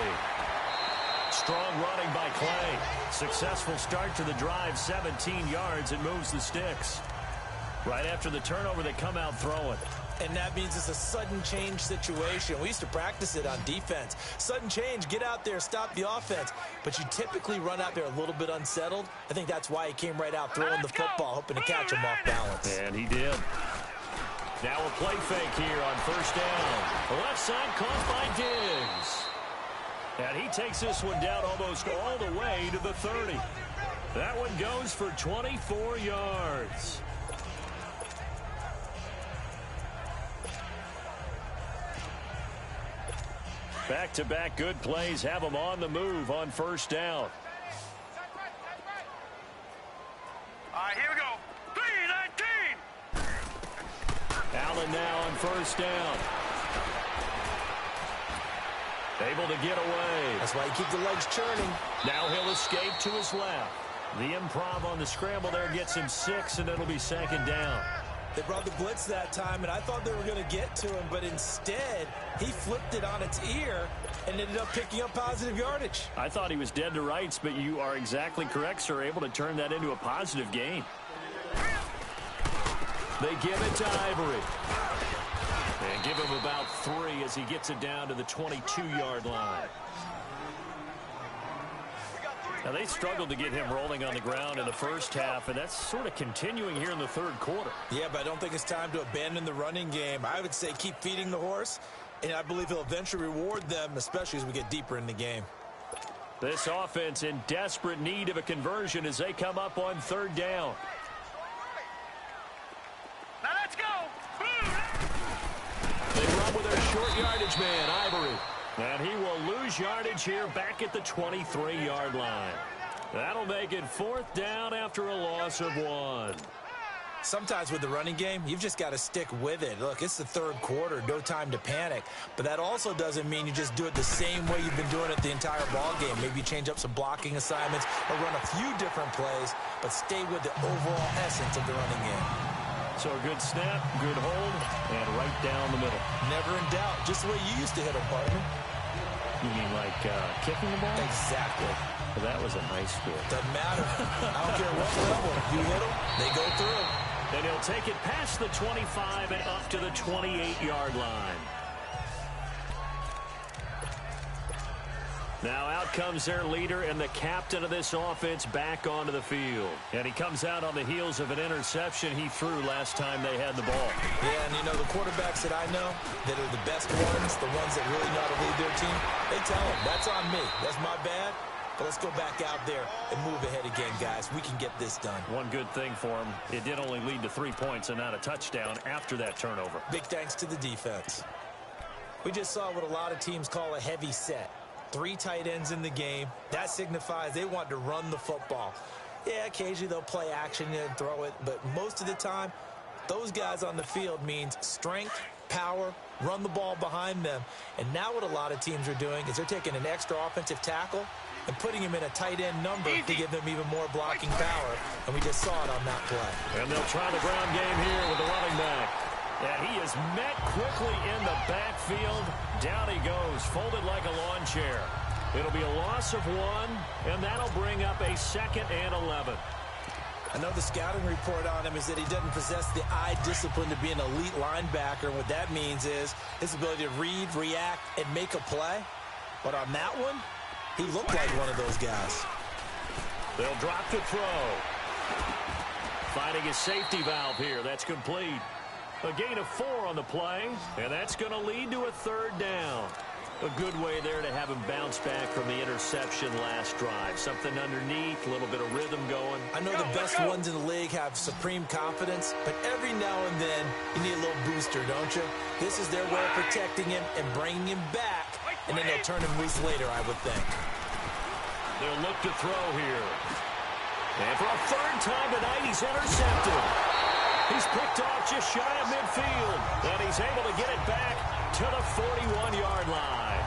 Strong running by Clay. Successful start to the drive. 17 yards. It moves the sticks. Right after the turnover, they come out throwing. And that means it's a sudden change situation. We used to practice it on defense. Sudden change, get out there, stop the offense. But you typically run out there a little bit unsettled. I think that's why he came right out throwing the football, hoping to catch him off balance. And he did. Now a play fake here on first down. The left side caught by Diggs. And he takes this one down almost all the way to the 30. That one goes for 24 yards. Back-to-back good plays have them on the move on first down. All right, here we go. 3-19. Allen now on first down. Able to get away. That's why you keep the legs churning. Now he'll escape to his left. The improv on the scramble there gets him 6, and it'll be second down. They brought the blitz that time, and I thought they were going to get to him, but instead, he flipped it on its ear and ended up picking up positive yardage. I thought he was dead to rights, but you are exactly correct, sir. Able to turn that into a positive gain. They give it to Ivory. And give him about 3 as he gets it down to the 22-yard line. Now, they struggled to get him rolling on the ground in the first half, and that's sort of continuing here in the third quarter. Yeah, but I don't think it's time to abandon the running game. I would say keep feeding the horse, and I believe he'll eventually reward them, especially as we get deeper in the game. This offense in desperate need of a conversion as they come up on third down. Now let's go. They run with their short yardage man, Ivory. And he will lose yardage here back at the 23-yard line. That'll make it fourth down after a loss of 1. Sometimes with the running game, you've just got to stick with it. Look, it's the third quarter, no time to panic. But that also doesn't mean you just do it the same way you've been doing it the entire ball game. Maybe you change up some blocking assignments or run a few different plays, but stay with the overall essence of the running game. So a good snap, good hold, and right down the middle. Never in doubt. Just the way you used to hit them, partner. You mean like kicking the ball? Exactly. Well, that was in high school. Doesn't matter. I don't care what level. You hit them, they go through. And he'll take it past the 25 and up to the 28-yard line. Now out comes their leader and the captain of this offense back onto the field. And he comes out on the heels of an interception he threw last time they had the ball. Yeah, and you know, the quarterbacks that I know that are the best ones, the ones that really know how to lead their team, they tell them, that's on me. That's my bad. But let's go back out there and move ahead again, guys. We can get this done. One good thing for him, it did only lead to 3 points and not a touchdown after that turnover. Big thanks to the defense. We just saw what a lot of teams call a heavy set. 3 tight ends in the game. That signifies they want to run the football. Yeah, occasionally they'll play action and throw it, but most of the time, those guys on the field means strength, power, run the ball behind them. And now what a lot of teams are doing is they're taking an extra offensive tackle and putting him in a tight end number to give them even more blocking power. And we just saw it on that play. And they'll try the ground game here with the running back. And he is met quickly in the backfield. Down he goes, folded like a lawn chair. It'll be a loss of 1, and that'll bring up a 2nd and 11. I know the scouting report on him is that he doesn't possess the eye discipline to be an elite linebacker. And what that means is his ability to read, react, and make a play. But on that one, he looked like one of those guys. They'll drop the throw. Finding his safety valve here. That's complete. A gain of 4 on the play, and that's going to lead to a 3rd down. A good way there to have him bounce back from the interception last drive. Something underneath, a little bit of rhythm going. I know the best ones in the league have supreme confidence, but every now and then you need a little booster, don't you? This is their way of protecting him and bringing him back, and then they'll turn him loose later, I would think. They'll look to throw here. And for a third time tonight, he's intercepted. He's picked off just shy of midfield, and he's able to get it back to the 41-yard line.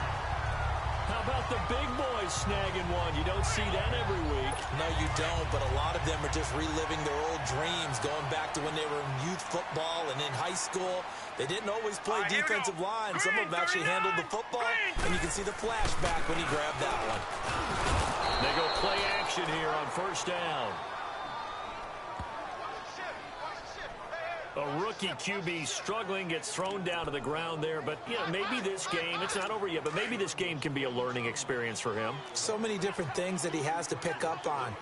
How about the big boys snagging one? You don't see that every week. No, you don't, but a lot of them are just reliving their old dreams, going back to when they were in youth football and in high school. They didn't always play defensive line. Some of them actually handled the football, and you can see the flashback when he grabbed that one. They go play action here on first down. A rookie QB struggling, gets thrown down to the ground there. But, yeah, maybe this game, it's not over yet, but maybe this game can be a learning experience for him. So many different things that he has to pick up on.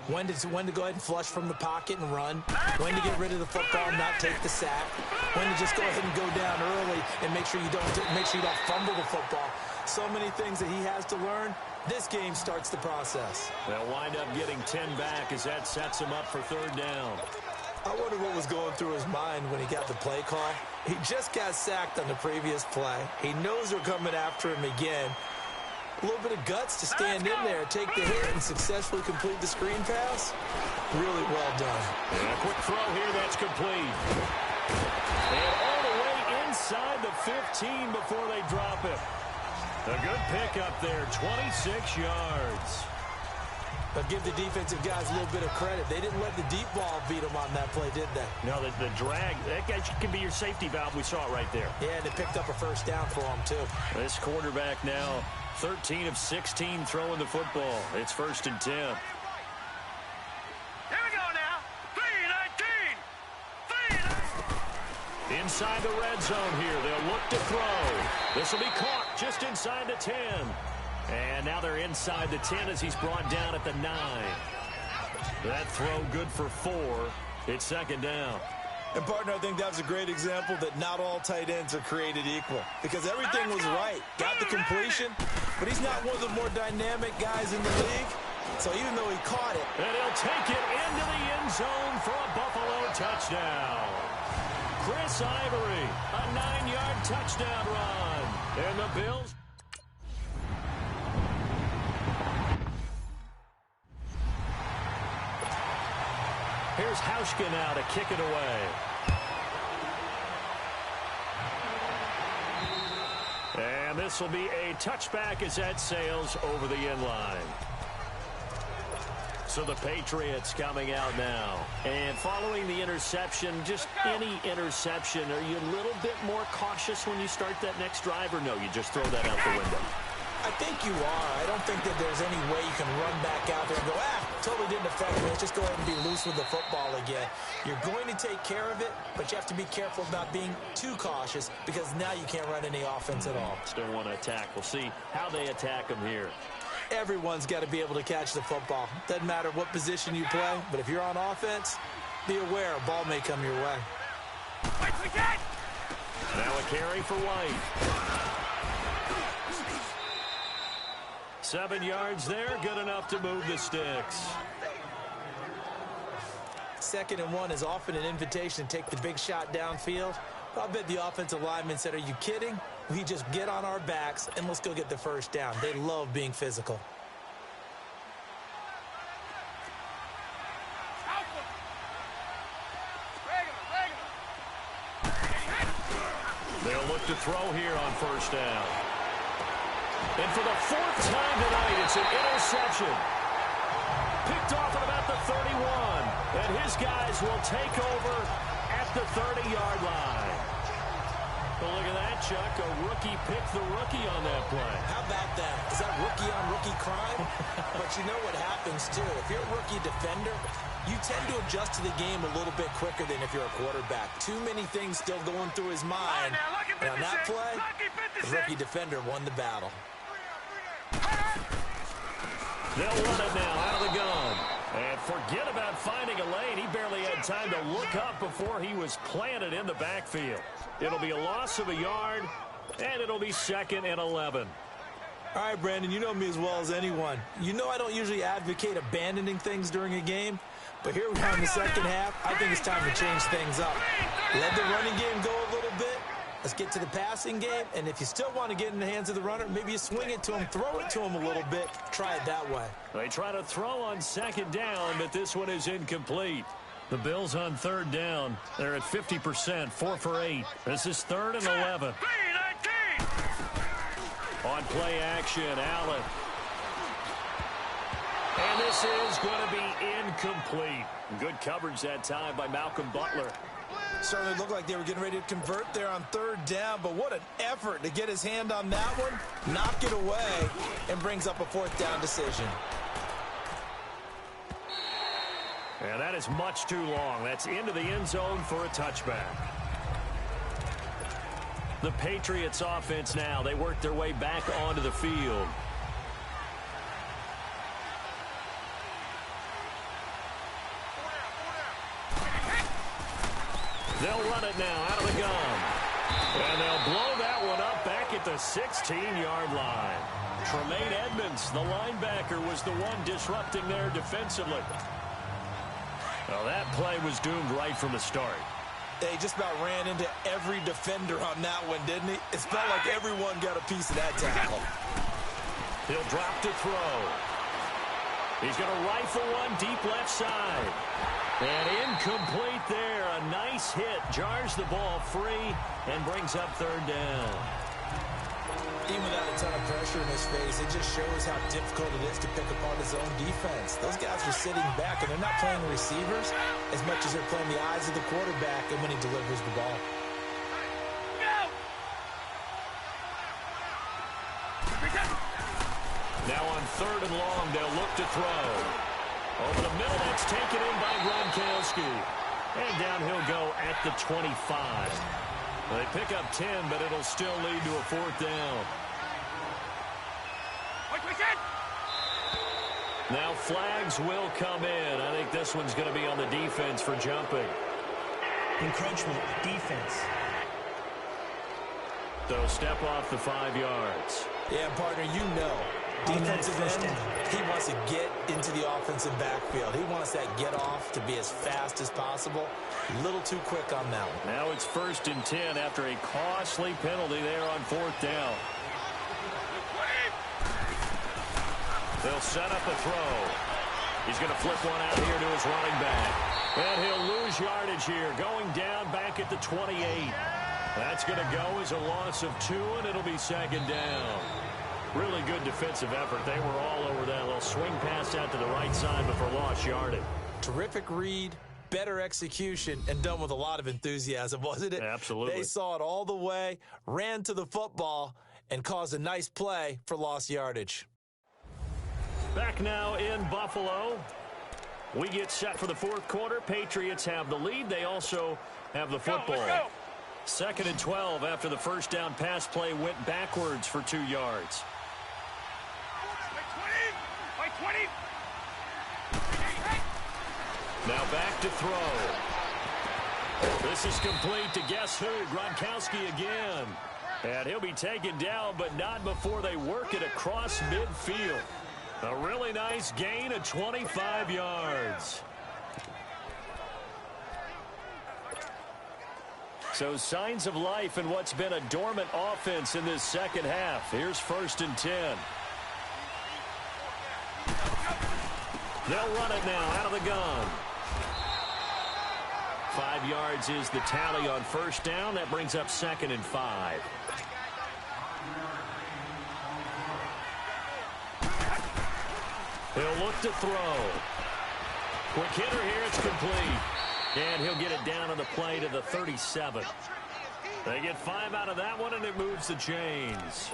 When to go ahead and flush from the pocket and run. When to get rid of the football and not take the sack. When to just go ahead and go down early and make sure you don't fumble the football. So many things that he has to learn. This game starts the process. They'll wind up getting 10 back as that sets him up for third down. I wonder what was going through his mind when he got the play call. He just got sacked on the previous play. He knows they're coming after him again. A little bit of guts to stand in there, take the hit, and successfully complete the screen pass. Really well done. And a quick throw here, that's complete. And all the way inside the 15 before they drop it. A good pick up there, 26 yards. But give the defensive guys a little bit of credit. They didn't let the deep ball beat them on that play, did they? No, the drag, that guy can be your safety valve. We saw it right there. Yeah, and they picked up a first down for him, too. This quarterback now, 13 of 16 throwing the football. It's 1st and 10. Here we go now. 3-19. Inside the red zone here. They'll look to throw. This will be caught just inside the 10. And now they're inside the 10 as he's brought down at the 9. That throw good for 4. It's 2nd down. And, partner, I think that was a great example that not all tight ends are created equal. Because everything was right. Got the completion, but he's not one of the more dynamic guys in the league. So even though he caught it. And he'll take it into the end zone for a Buffalo touchdown. Chris Ivory, a 9-yard touchdown run. And the Bills... Here's Hauschka now to kick it away. And this will be a touchback as that sails over the end line. So the Patriots coming out now. And following the interception, just any interception, are you a little bit more cautious when you start that next drive, or no, you just throw that out the window? I think you are. I don't think that there's any way you can run back out there and go, totally didn't affect me. Let's just go ahead and be loose with the football again. You're going to take care of it, but you have to be careful about being too cautious because now you can't run any offense at all. Still want to attack. We'll see how they attack them here. Everyone's got to be able to catch the football. Doesn't matter what position you play, but if you're on offense, be aware a ball may come your way. Now a carry for White. 7 yards there, good enough to move the sticks. 2nd and 1 is often an invitation to take the big shot downfield. I bet the offensive lineman said, are you kidding? We just get on our backs and let's go get the first down. They love being physical. They'll look to throw here on first down. And for the 4th time tonight, it's an interception. Picked off at about the 31. And his guys will take over at the 30-yard line. But look at that, Chuck. A rookie picked the rookie on that play. How about that? Is that rookie-on-rookie crime? But you know what happens, too. If you're a rookie defender, you tend to adjust to the game a little bit quicker than if you're a quarterback. Too many things still going through his mind. And on that play, the rookie defender won the battle. They'll run it now out of the gun. And forget about finding a lane. He barely had time to look up before he was planted in the backfield. It'll be a loss of a yard, and it'll be 2nd and 11. All right, Brandon, you know me as well as anyone. You know I don't usually advocate abandoning things during a game, but here we are in the second half. I think it's time to change things up. Let the running game go a little bit. Let's get to the passing game, and if you still want to get in the hands of the runner, maybe you swing it to him, throw it to him a little bit. Try it that way. They try to throw on second down, but this one is incomplete. The Bills on third down. They're at 50%, 4 for 8. This is 3rd and 11. On play action, Allen. And this is going to be incomplete. Good coverage that time by Malcolm Butler. Certainly looked like they were getting ready to convert there on third down, but what an effort to get his hand on that one, knock it away, and brings up a 4th down decision. And that is much too long. That's into the end zone for a touchback. The Patriots offense now. They work their way back onto the field. They'll run it now out of the gun. And they'll blow that one up back at the 16-yard line. Tremaine Edmonds, the linebacker, was the one disrupting there defensively. Well, that play was doomed right from the start. They just about ran into every defender on that one, didn't he? It felt like everyone got a piece of that tackle. He'll drop to throw. He's going to rifle one deep left side. And incomplete there. A nice hit. Jars the ball free and brings up 3rd down. Even without a ton of pressure in his face, it just shows how difficult it is to pick apart his own defense. Those guys are sitting back, and they're not playing receivers as much as they're playing the eyes of the quarterback and when he delivers the ball. Now on 3rd and long, they'll look to throw. Over the middle, that's taken in by Gronkowski. And down he'll go at the 25. They pick up 10, but it'll still lead to a 4th down. Now flags will come in. I think this one's going to be on the defense for jumping. Encroachment, defense. So step off the 5 yards. Yeah, partner, you know. Defensive end, he wants to get into the offensive backfield. He wants that get off to be as fast as possible. A little too quick on that one. Now it's 1st and 10 after a costly penalty there on 4th down. They'll set up a throw. He's going to flip one out here to his running back. And he'll lose yardage here, going down back at the 28. That's going to go as a loss of 2, and it'll be 2nd down. Really good defensive effort. They were all over that little swing pass out to the right side before lost yardage. Terrific read, better execution, and done with a lot of enthusiasm, wasn't it? Absolutely. They saw it all the way, ran to the football, and caused a nice play for lost yardage. Back now in Buffalo. We get set for the 4th quarter. Patriots have the lead. They also have the football. Let's go. 2nd and 12 after the first down pass play went backwards for 2 yards. By 20. Now back to throw. This is complete to guess who? Gronkowski again. And he'll be taken down, but not before they work it across midfield. A really nice gain of 25 yards. So signs of life in what's been a dormant offense in this second half. Here's 1st and 10. They'll run it now out of the gun. 5 yards is the tally on 1st down. That brings up 2nd and 5. He'll look to throw. Quick hitter here. It's complete. And he'll get it down on the play to the 37. They get 5 out of that one, and it moves the chains.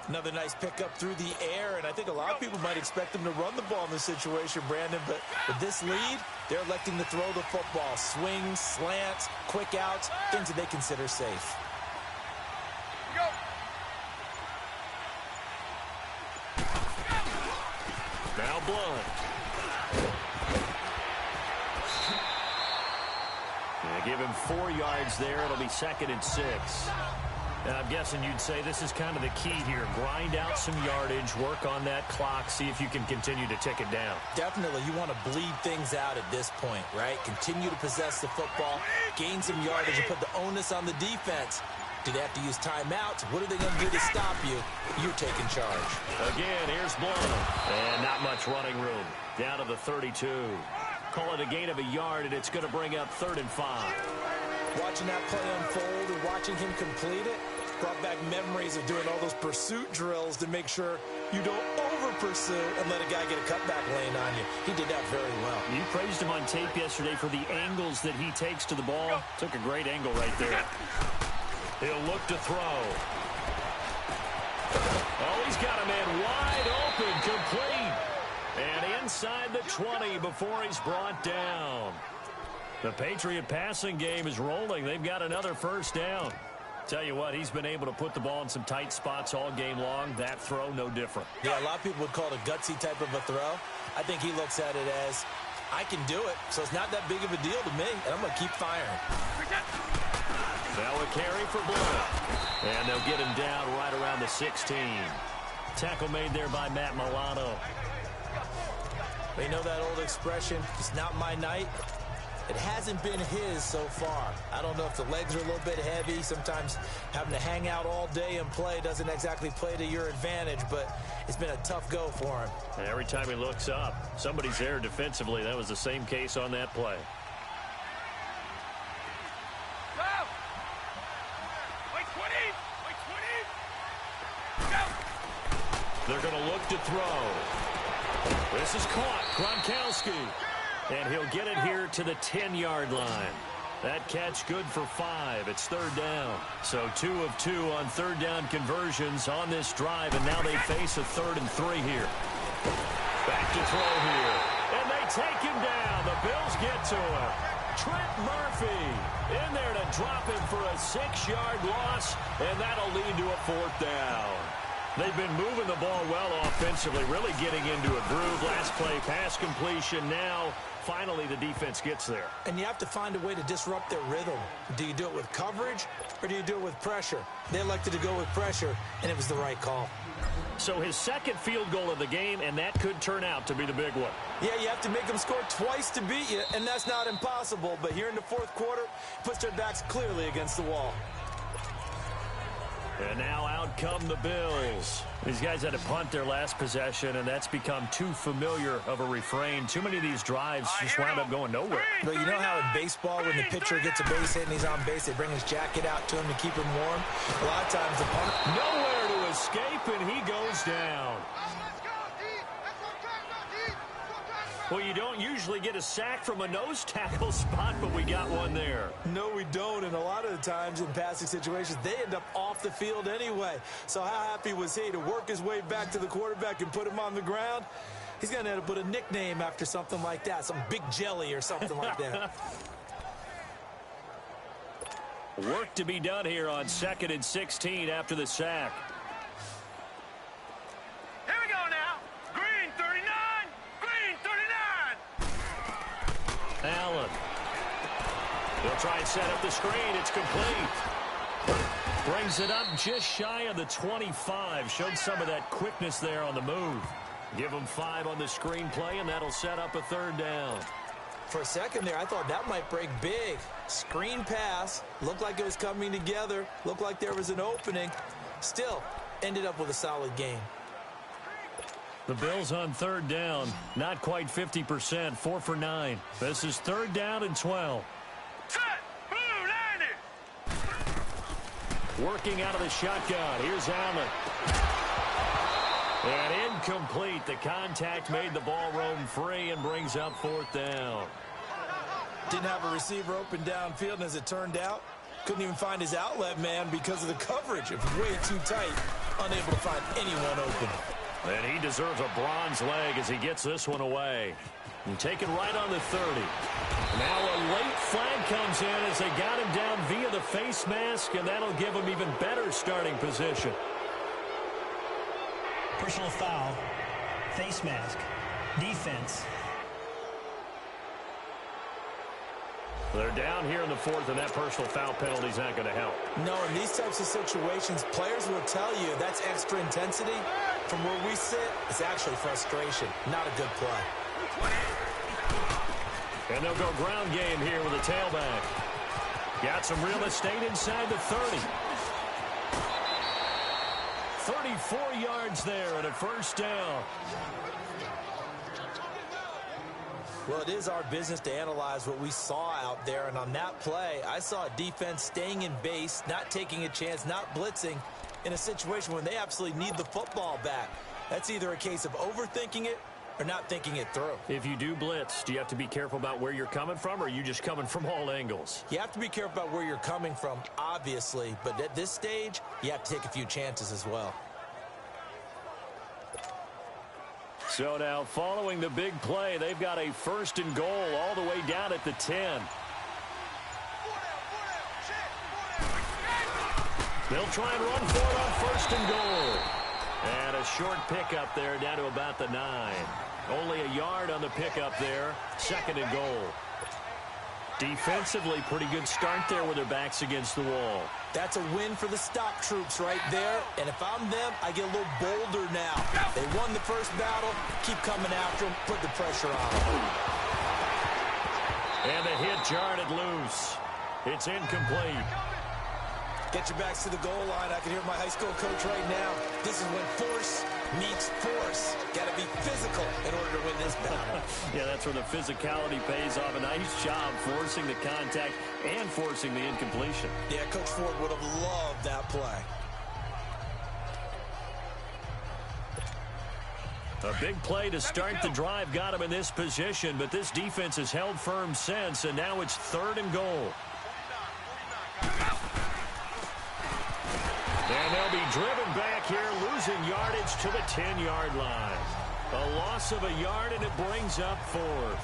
Another nice pickup through the air, and I think a lot of people might expect them to run the ball in this situation, Brandon, but with this lead, they're electing to throw the football. Swings, slants, quick outs, things that they consider safe. Go. Now Blunt. They give him 4 yards there. It'll be 2nd and 6. And I'm guessing you'd say this is kind of the key here. Grind out some yardage, work on that clock, see if you can continue to tick it down. Definitely. You want to bleed things out at this point, right? Continue to possess the football, gain some yardage, and put the onus on the defense. Do they have to use timeouts? What are they going to do to stop you? You're taking charge. Again, here's Blunt. And not much running room. Down to the 32. Call it a gain of a yard, and it's going to bring up 3rd and 5. Watching that play unfold and watching him complete it brought back memories of doing all those pursuit drills to make sure you don't over-pursue and let a guy get a cutback lane on you. He did that very well. You praised him on tape yesterday for the angles that he takes to the ball. Took a great angle right there. He'll look to throw. Oh, he's got a man wide open, complete. And inside the 20 before he's brought down. The Patriot passing game is rolling. They've got another first down. Tell you what, he's been able to put the ball in some tight spots all game long. That throw, no different. Yeah, a lot of people would call it a gutsy type of a throw. I think he looks at it as, I can do it, so it's not that big of a deal to me, and I'm going to keep firing. Now a carry for Blunt. And they'll get him down right around the 16. Tackle made there by Matt Milano. You know that old expression, it's not my night? It hasn't been his so far. I don't know if the legs are a little bit heavy. Sometimes having to hang out all day and play doesn't exactly play to your advantage, but it's been a tough go for him. And every time he looks up, somebody's there defensively. That was the same case on that play. Go! Wait 20! Wait 20! Go! They're going to look to throw. This is caught. Gronkowski. And he'll get it here to the 10-yard line. That catch good for 5. It's 3rd down. So 2 of 2 on 3rd down conversions on this drive, and now they face a 3rd and 3 here. Back to throw here. And they take him down. The Bills get to him. Trent Murphy in there to drop him for a 6-yard loss, and that'll lead to a 4th down. They've been moving the ball well offensively, really getting into a groove. Last play, pass completion. Now, finally, the defense gets there. And you have to find a way to disrupt their rhythm. Do you do it with coverage, or do you do it with pressure? They elected to go with pressure, and it was the right call. So his second field goal of the game, and that could turn out to be the big one. Yeah, you have to make them score twice to beat you, and that's not impossible. But here in the 4th quarter, puts their backs clearly against the wall. And now out come the Bills. These guys had to punt their last possession, and that's become too familiar of a refrain. Too many of these drives just wound up going nowhere. But you know how in baseball, when the pitcher gets a base hit and he's on base, they bring his jacket out to him to keep him warm? A lot of times the punter... Nowhere to escape, and he goes down. Well, you don't usually get a sack from a nose tackle spot, but we got one there. No, we don't, and a lot of the times in passing situations, they end up off the field anyway. So how happy was he to work his way back to the quarterback and put him on the ground? He's going to have to put a nickname after something like that, some Big Jelly or something like that. Work to be done here on 2nd and 16 after the sack. Here we go now. Green 39. Green 39. Allen. They'll try and set up the screen. It's complete. Brings it up just shy of the 25. Showed some of that quickness there on the move. Give them 5 on the screen play, and that'll set up a 3rd down. For a second there, I thought that might break big. Screen pass. Looked like it was coming together. Looked like there was an opening. Still, ended up with a solid game. The Bills on 3rd down. Not quite 50%. 4 for 9. This is 3rd down and 12. Set. Blue 90. Working out of the shotgun. Here's Allen. And incomplete. The contact made the ball roam free and brings up 4th down. Didn't have a receiver open downfield, and as it turned out, couldn't even find his outlet man because of the coverage. It was way too tight. Unable to find anyone open. And he deserves a bronze leg as he gets this one away. And taken right on the 30. Now a late flag comes in as they got him down via the face mask, and that'll give him even better starting position. Personal foul. Face mask. Defense. They're down here in the fourth, and that personal foul penalty is not going to help. No, in these types of situations, players will tell you that's extra intensity. From where we sit, it's actually frustration, not a good play. And they'll go ground game here with a tailback. Got some real estate inside the 30. 34 yards there and a first down. Well, it is our business to analyze what we saw out there, and on that play, I saw a defense staying in base, not taking a chance, not blitzing, in a situation when they absolutely need the football back. That's either a case of overthinking it or not thinking it through. If you do blitz, do you have to be careful about where you're coming from, or are you just coming from all angles? You have to be careful about where you're coming from, obviously, but at this stage, you have to take a few chances as well. So now, following the big play, they've got a first and goal all the way down at the 10. They'll try and run for it on first and goal. And a short pickup there down to about the 9. Only a yard on the pickup there. Second and goal. Defensively, pretty good start there with their backs against the wall. That's a win for the stop troops right there. And if I'm them, I get a little bolder now. They won the first battle. Keep coming after them. Put the pressure on them. And the hit jarred it loose. It's incomplete. Get your backs to the goal line. I can hear my high school coach right now. This is when force meets force. Got to be physical in order to win this battle. Yeah, that's where the physicality pays off. A nice job forcing the contact and forcing the incompletion. Yeah, Coach Ford would have loved that play. A big play to start the drive got him in this position, but this defense has held firm since, and now it's third and goal. And they'll be driven back here, losing yardage to the 10-yard line. A loss of a yard, and it brings up fourth.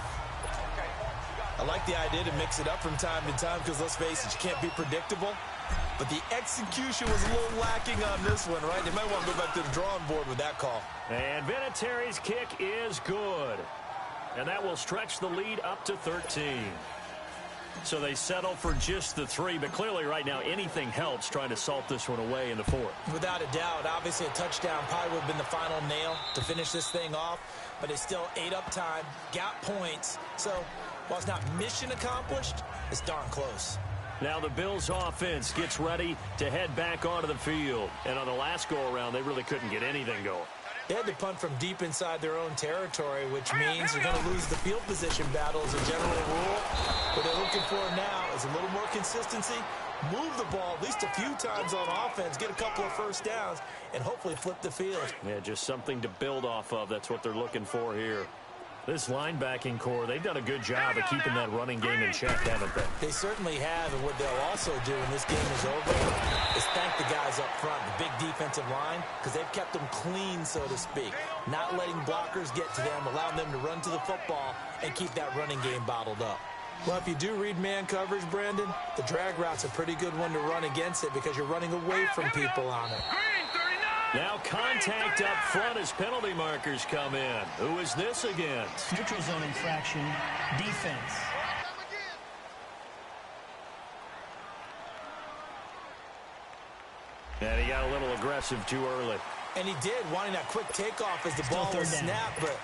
I like the idea to mix it up from time to time because, let's face it, you can't be predictable. But the execution was a little lacking on this one, right? They might want to go back to the drawing board with that call. And Vinatieri's kick is good. And that will stretch the lead up to 13. So they settle for just the 3, but clearly right now anything helps trying to salt this one away in the fourth. Without a doubt, obviously a touchdown probably would have been the final nail to finish this thing off, but it's still ate up time, got points. So while it's not mission accomplished, it's darn close. Now the Bills offense gets ready to head back onto the field. And on the last go-around, they really couldn't get anything going. They had to punt from deep inside their own territory, which means they're going to lose the field position battle as a general rule. What they're looking for now is a little more consistency, move the ball at least a few times on offense, get a couple of first downs, and hopefully flip the field. Yeah, just something to build off of. That's what they're looking for here. This linebacking core, they've done a good job of keeping that running game in check, haven't they? They certainly have, and what they'll also do when this game is over is thank the guys up front, the big defensive line, because they've kept them clean, so to speak. Not letting blockers get to them, allowing them to run to the football and keep that running game bottled up. Well, if you do read man coverage, Brandon, the drag route's a pretty good one to run against it because you're running away from people on it. Now contact up front as penalty markers come in. Who is this against? Neutral zone infraction, defense. And he got a little aggressive too early. And he did, wanting that quick takeoff as the ball was snapped, but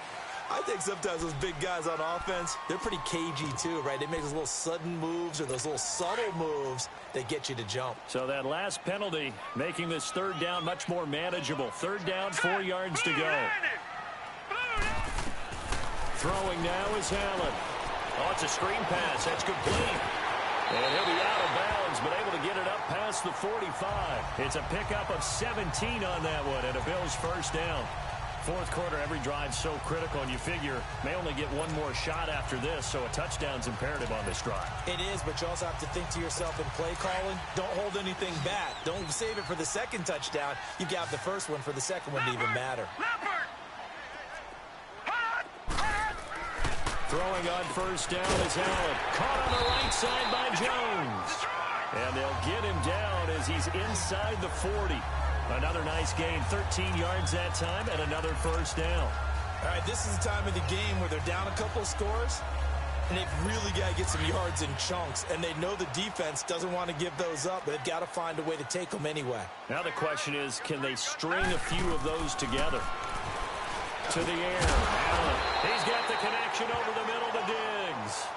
I think sometimes those big guys on offense, they're pretty cagey too, right? They make those little sudden moves or those little subtle moves that get you to jump. So that last penalty making this third down much more manageable. Third down, 4 yards to go. Throwing now is Allen. Oh, it's a screen pass. That's complete. And he'll be out of bounds, but able to get it up past the 45. It's a pickup of 17 on that one, and a Bills first down. Fourth quarter, every drive's so critical, and you figure may only get one more shot after this, so a touchdown's imperative on this drive. It is, but you also have to think to yourself in play calling, don't hold anything back. Don't save it for the second touchdown. You got the first one for the second one to even matter. Throwing on first down is Allen. Caught on the right side by Jones. And they'll get him down as he's inside the 40. Another nice gain, 13 yards that time, and another first down. All right, this is the time of the game where they're down a couple of scores. And they've really got to get some yards in chunks, and they know the defense doesn't want to give those up, but they've got to find a way to take them anyway. Now the question is, can they string a few of those together? To the air. Allen. He's got the connection over the middle to Diggs.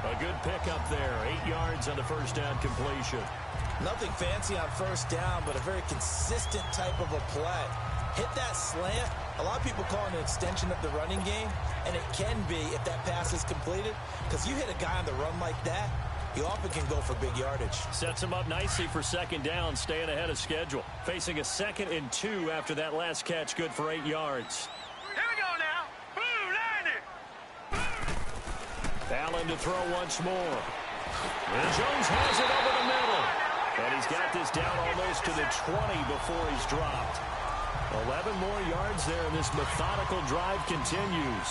A good pickup there. 8 yards on the first down completion. Nothing fancy on first down, but a very consistent type of a play. Hit that slant. A lot of people call it an extension of the running game, and it can be if that pass is completed, because you hit a guy on the run like that, you often can go for big yardage. Sets him up nicely for second down, staying ahead of schedule. Facing a 2nd and 2 after that last catch, good for 8 yards. Here we go now. Boom, landed. Allen to throw once more. And Jones has it over the middle. And he's got this down almost to the 20 before he's dropped. 11 more yards there, and this methodical drive continues.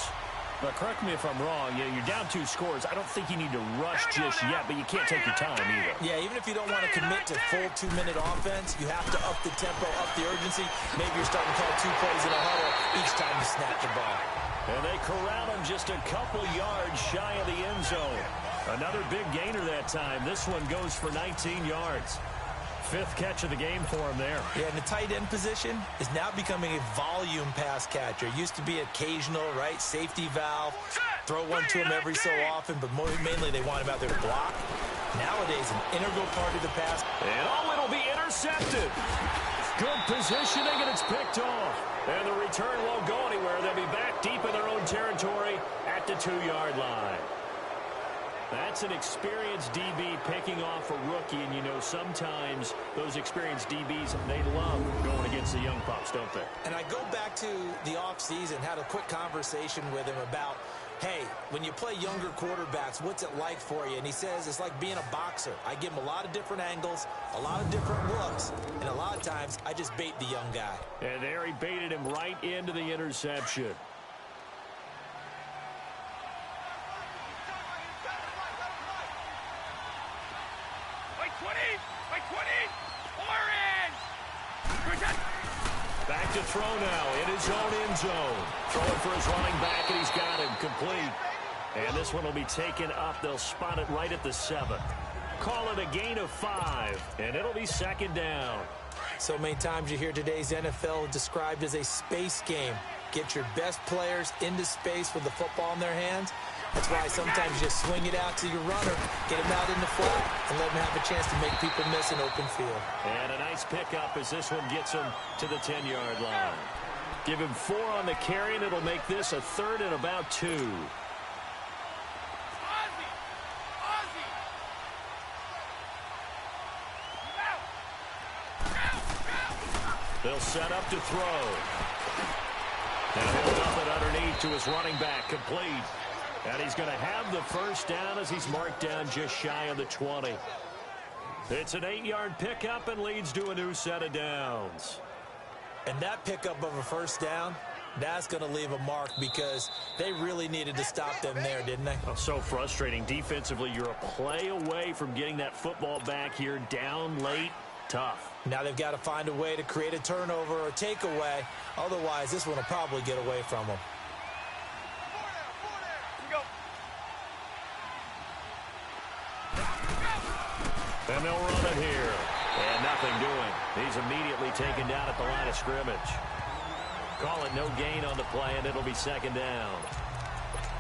But correct me if I'm wrong, you're down 2 scores. I don't think you need to rush just yet, but you can't take your time either. Yeah, even if you don't want to commit to full 2-minute offense, you have to up the tempo, up the urgency. Maybe you're starting to call 2 plays in a huddle each time you snap the ball. And they corral him just a couple yards shy of the end zone. Another big gainer that time. This one goes for 19 yards. 5th catch of the game for him there. Yeah, and the tight end position is now becoming a volume pass catcher. Used to be occasional, right? Safety valve. Throw one to him every so often, but mainly they want him out there to block. Nowadays, an integral part of the pass. And it'll be intercepted. Good positioning, and it's picked off. And the return won't go anywhere. They'll be back deep in their own territory at the 2-yard line. That's an experienced DB picking off a rookie, and you know sometimes those experienced DBs, they love going against the young pups, don't they? And I go back to the offseason, had a quick conversation with him about, hey, when you play younger quarterbacks, what's it like for you? And he says it's like being a boxer. I give him a lot of different angles, a lot of different looks, and a lot of times I just bait the young guy. And there he baited him right into the interception. Back to throw now in his own end zone. Throwing for his running back, and he's got him complete. And this one will be taken up. They'll spot it right at the 7. Call it a gain of 5, and it'll be second down. So many times you hear today's NFL described as a space game. Get your best players into space with the football in their hands. That's why sometimes you just swing it out to your runner, get him out in the flat, and let him have a chance to make people miss an open field. And a nice pickup as this one gets him to the 10-yard line. Give him 4 on the carry, and it'll make this a 3rd and about 2. They'll set up to throw. And he'll dump it underneath to his running back, complete. And he's going to have the first down as he's marked down just shy of the 20. It's an 8-yard pickup and leads to a new set of downs. And that pickup of a first down, that's going to leave a mark because they really needed to stop them there, didn't they? Oh, so frustrating. Defensively, you're a play away from getting that football back here, down late. Tough. Now they've got to find a way to create a turnover or takeaway. Otherwise, this one will probably get away from them. And they'll run it here. And nothing doing. He's immediately taken down at the line of scrimmage. Call it no gain on the play, and it'll be second down.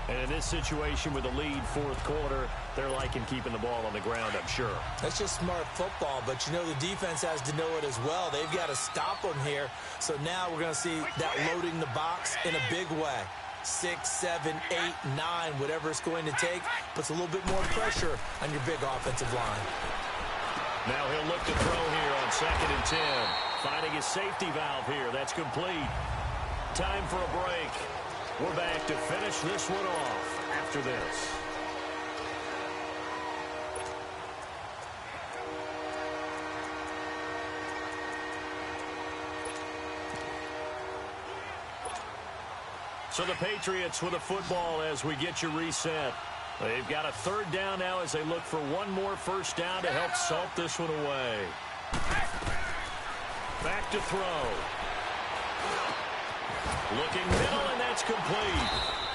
And in this situation with a lead, 4th quarter, they're liking keeping the ball on the ground, I'm sure. That's just smart football, but you know the defense has to know it as well. They've got to stop them here. So now we're going to see that loading the box in a big way. 6, 7, 8, 9, whatever it's going to take, puts a little bit more pressure on your big offensive line. Now he'll look to throw here on 2nd and 10. Finding his safety valve here. That's complete. Time for a break. We're back to finish this one off after this. So the Patriots with a football as we get you reset. They've got a 3rd down now as they look for one more first down to help salt this one away. Back to throw. Looking middle, and that's complete.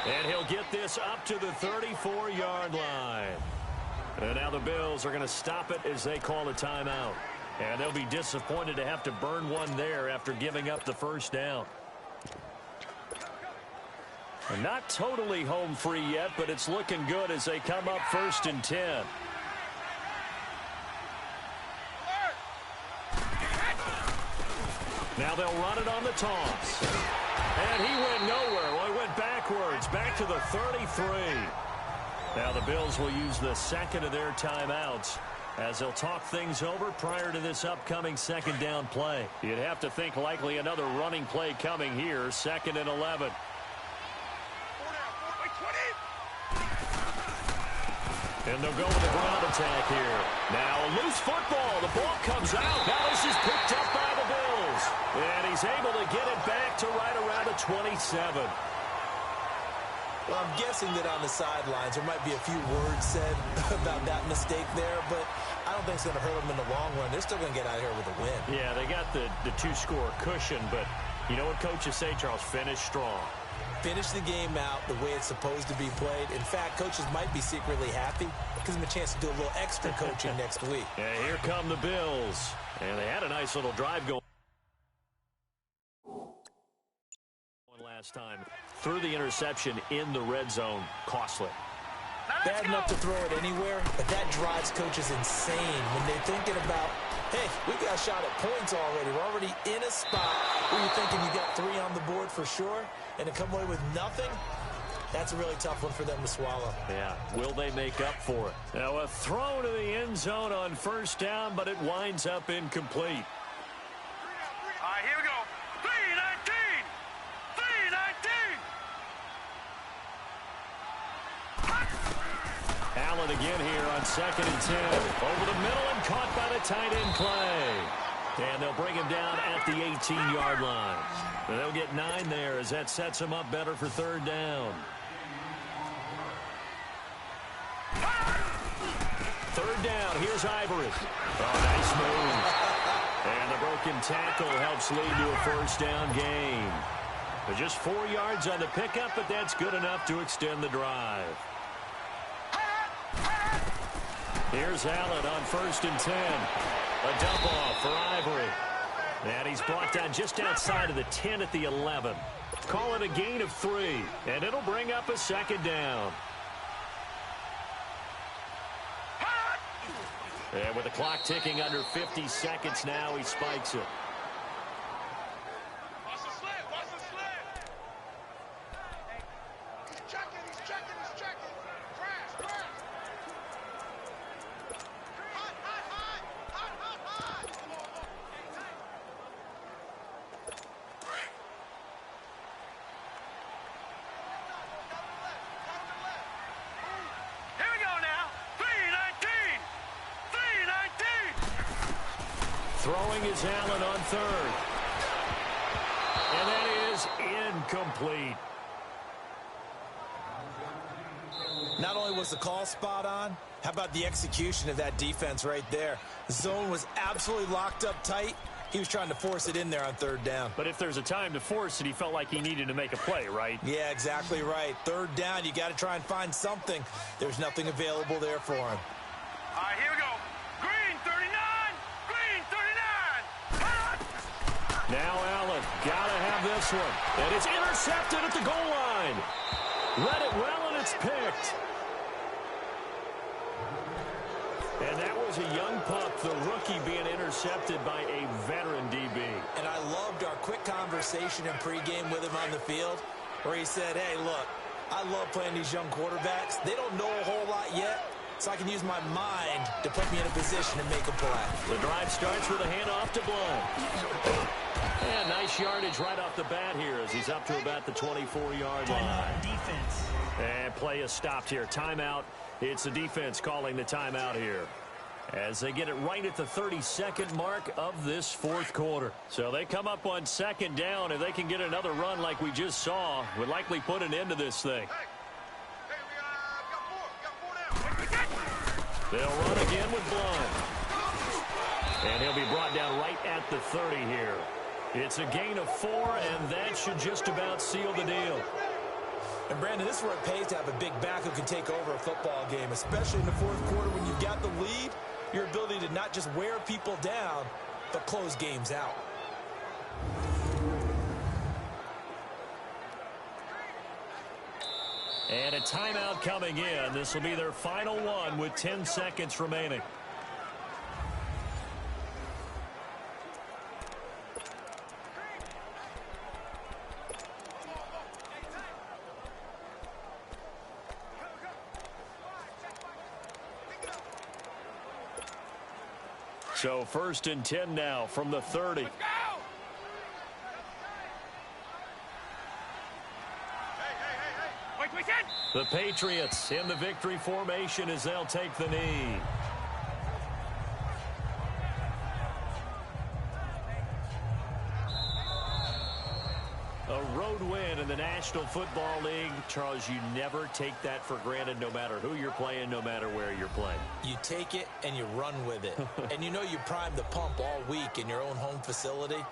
And he'll get this up to the 34-yard line. And now the Bills are going to stop it as they call a timeout. And they'll be disappointed to have to burn one there after giving up the first down. And not totally home free yet, but it's looking good as they come up 1st and 10. Now they'll run it on the toss. And he went nowhere. Well, he went backwards, back to the 33. Now the Bills will use the second of their timeouts as they'll talk things over prior to this upcoming second down play. You'd have to think likely another running play coming here, 2nd and 11. And they'll go with the ground attack here. Now a loose football. The ball comes out. Now this is picked up by the Bills. And he's able to get it back to right around the 27. Well, I'm guessing that on the sidelines there might be a few words said about that mistake there, but I don't think it's going to hurt them in the long run. They're still going to get out of here with a win. Yeah, they got the two-score cushion, but you know what coaches say, Charles? Finish strong. Finish the game out the way it's supposed to be played. In fact, coaches might be secretly happy. It gives them a chance to do a little extra coaching next week. Yeah, here come the Bills. And they had a nice little drive going last time. Threw the interception in the red zone. Costly. Bad enough to throw it anywhere, but that drives coaches insane when they're thinking about, hey, we got a shot at points already. We're already in a spot where you're thinking you got 3 on the board for sure, and to come away with nothing, that's a really tough one for them to swallow. Yeah, will they make up for it? Now a throw to the end zone on 1st down, but it winds up incomplete. All right, here we go. 3-19. 3-19. Allen again here on 2nd and 10. Over the middle and caught by the tight end play. And they'll bring him down at the 18-yard line. And they'll get 9 there as that sets him up better for 3rd down. 3rd down, here's Ivory. Oh, nice move. And the broken tackle helps lead to a 1st down gain. But just 4 yards on the pickup, but that's good enough to extend the drive. Here's Allen on 1st and 10. A dump off for Ivory. And he's brought down just outside of the 10 at the 11. Call it a gain of 3. And it'll bring up a 2nd down. And with the clock ticking under 50 seconds now, he spikes it. Watch the slip. Watch the slip. He's checking. He's checking. He's checking. Crash. Crash. Hot, hot, hot. Hot, hot, hot. Here we go now. 3-19. 3-19. Throwing is Allen on 3rd. And that is incomplete. Not only was the call spot on, how about the execution of that defense right there? The zone was absolutely locked up tight. He was trying to force it in there on 3rd down. But if there's a time to force it, he felt like he needed to make a play, right? Yeah, exactly right. 3rd down, you got to try and find something. There's nothing available there for him. All right, here we go. Green 39. Green 39. Hot. Now Allen, gotta have this one. And it's intercepted at the goal line. Read it well, and it's picked. And that was a young pup, the rookie, being intercepted by a veteran DB. And I loved our quick conversation in pregame with him on the field where he said, hey, look, I love playing these young quarterbacks. They don't know a whole lot yet, so I can use my mind to put me in a position to make a play. The drive starts with a handoff to Blunt. And nice yardage right off the bat here as he's up to about the 24-yard line. Defense. And play is stopped here. Timeout. It's the defense calling the timeout here as they get it right at the 32nd mark of this 4th quarter. So they come up on 2nd down. If they can get another run like we just saw, would likely put an end to this thing. Hey, we got 4 now. They'll run again with Blunt. And he'll be brought down right at the 30 here. It's a gain of 4, and that should just about seal the deal. And, Brandon, this is where it pays to have a big back who can take over a football game, especially in the fourth quarter when you've got the lead, your ability to not just wear people down, but close games out. And a timeout coming in. This will be their final one with 10 seconds remaining. So 1st and 10 now from the 30. The Patriots in the victory formation as they'll take the knee. A road win in the National Football League. Charles, you never take that for granted no matter who you're playing, no matter where you're playing. You take it and you run with it. And you know you primed the pump all week in your own home facility.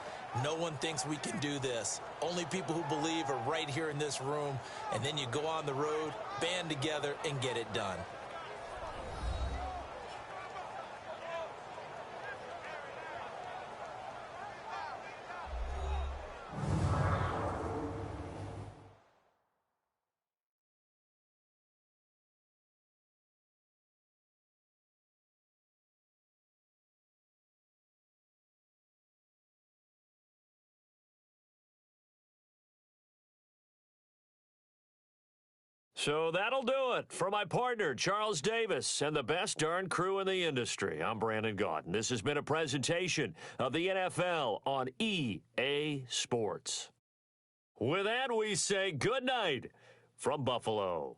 No one thinks we can do this. Only people who believe are right here in this room. And then you go on the road, band together, and get it done. So that'll do it for my partner, Charles Davis, and the best darn crew in the industry. I'm Brandon Gaudin. This has been a presentation of the NFL on EA Sports. With that, we say good night from Buffalo.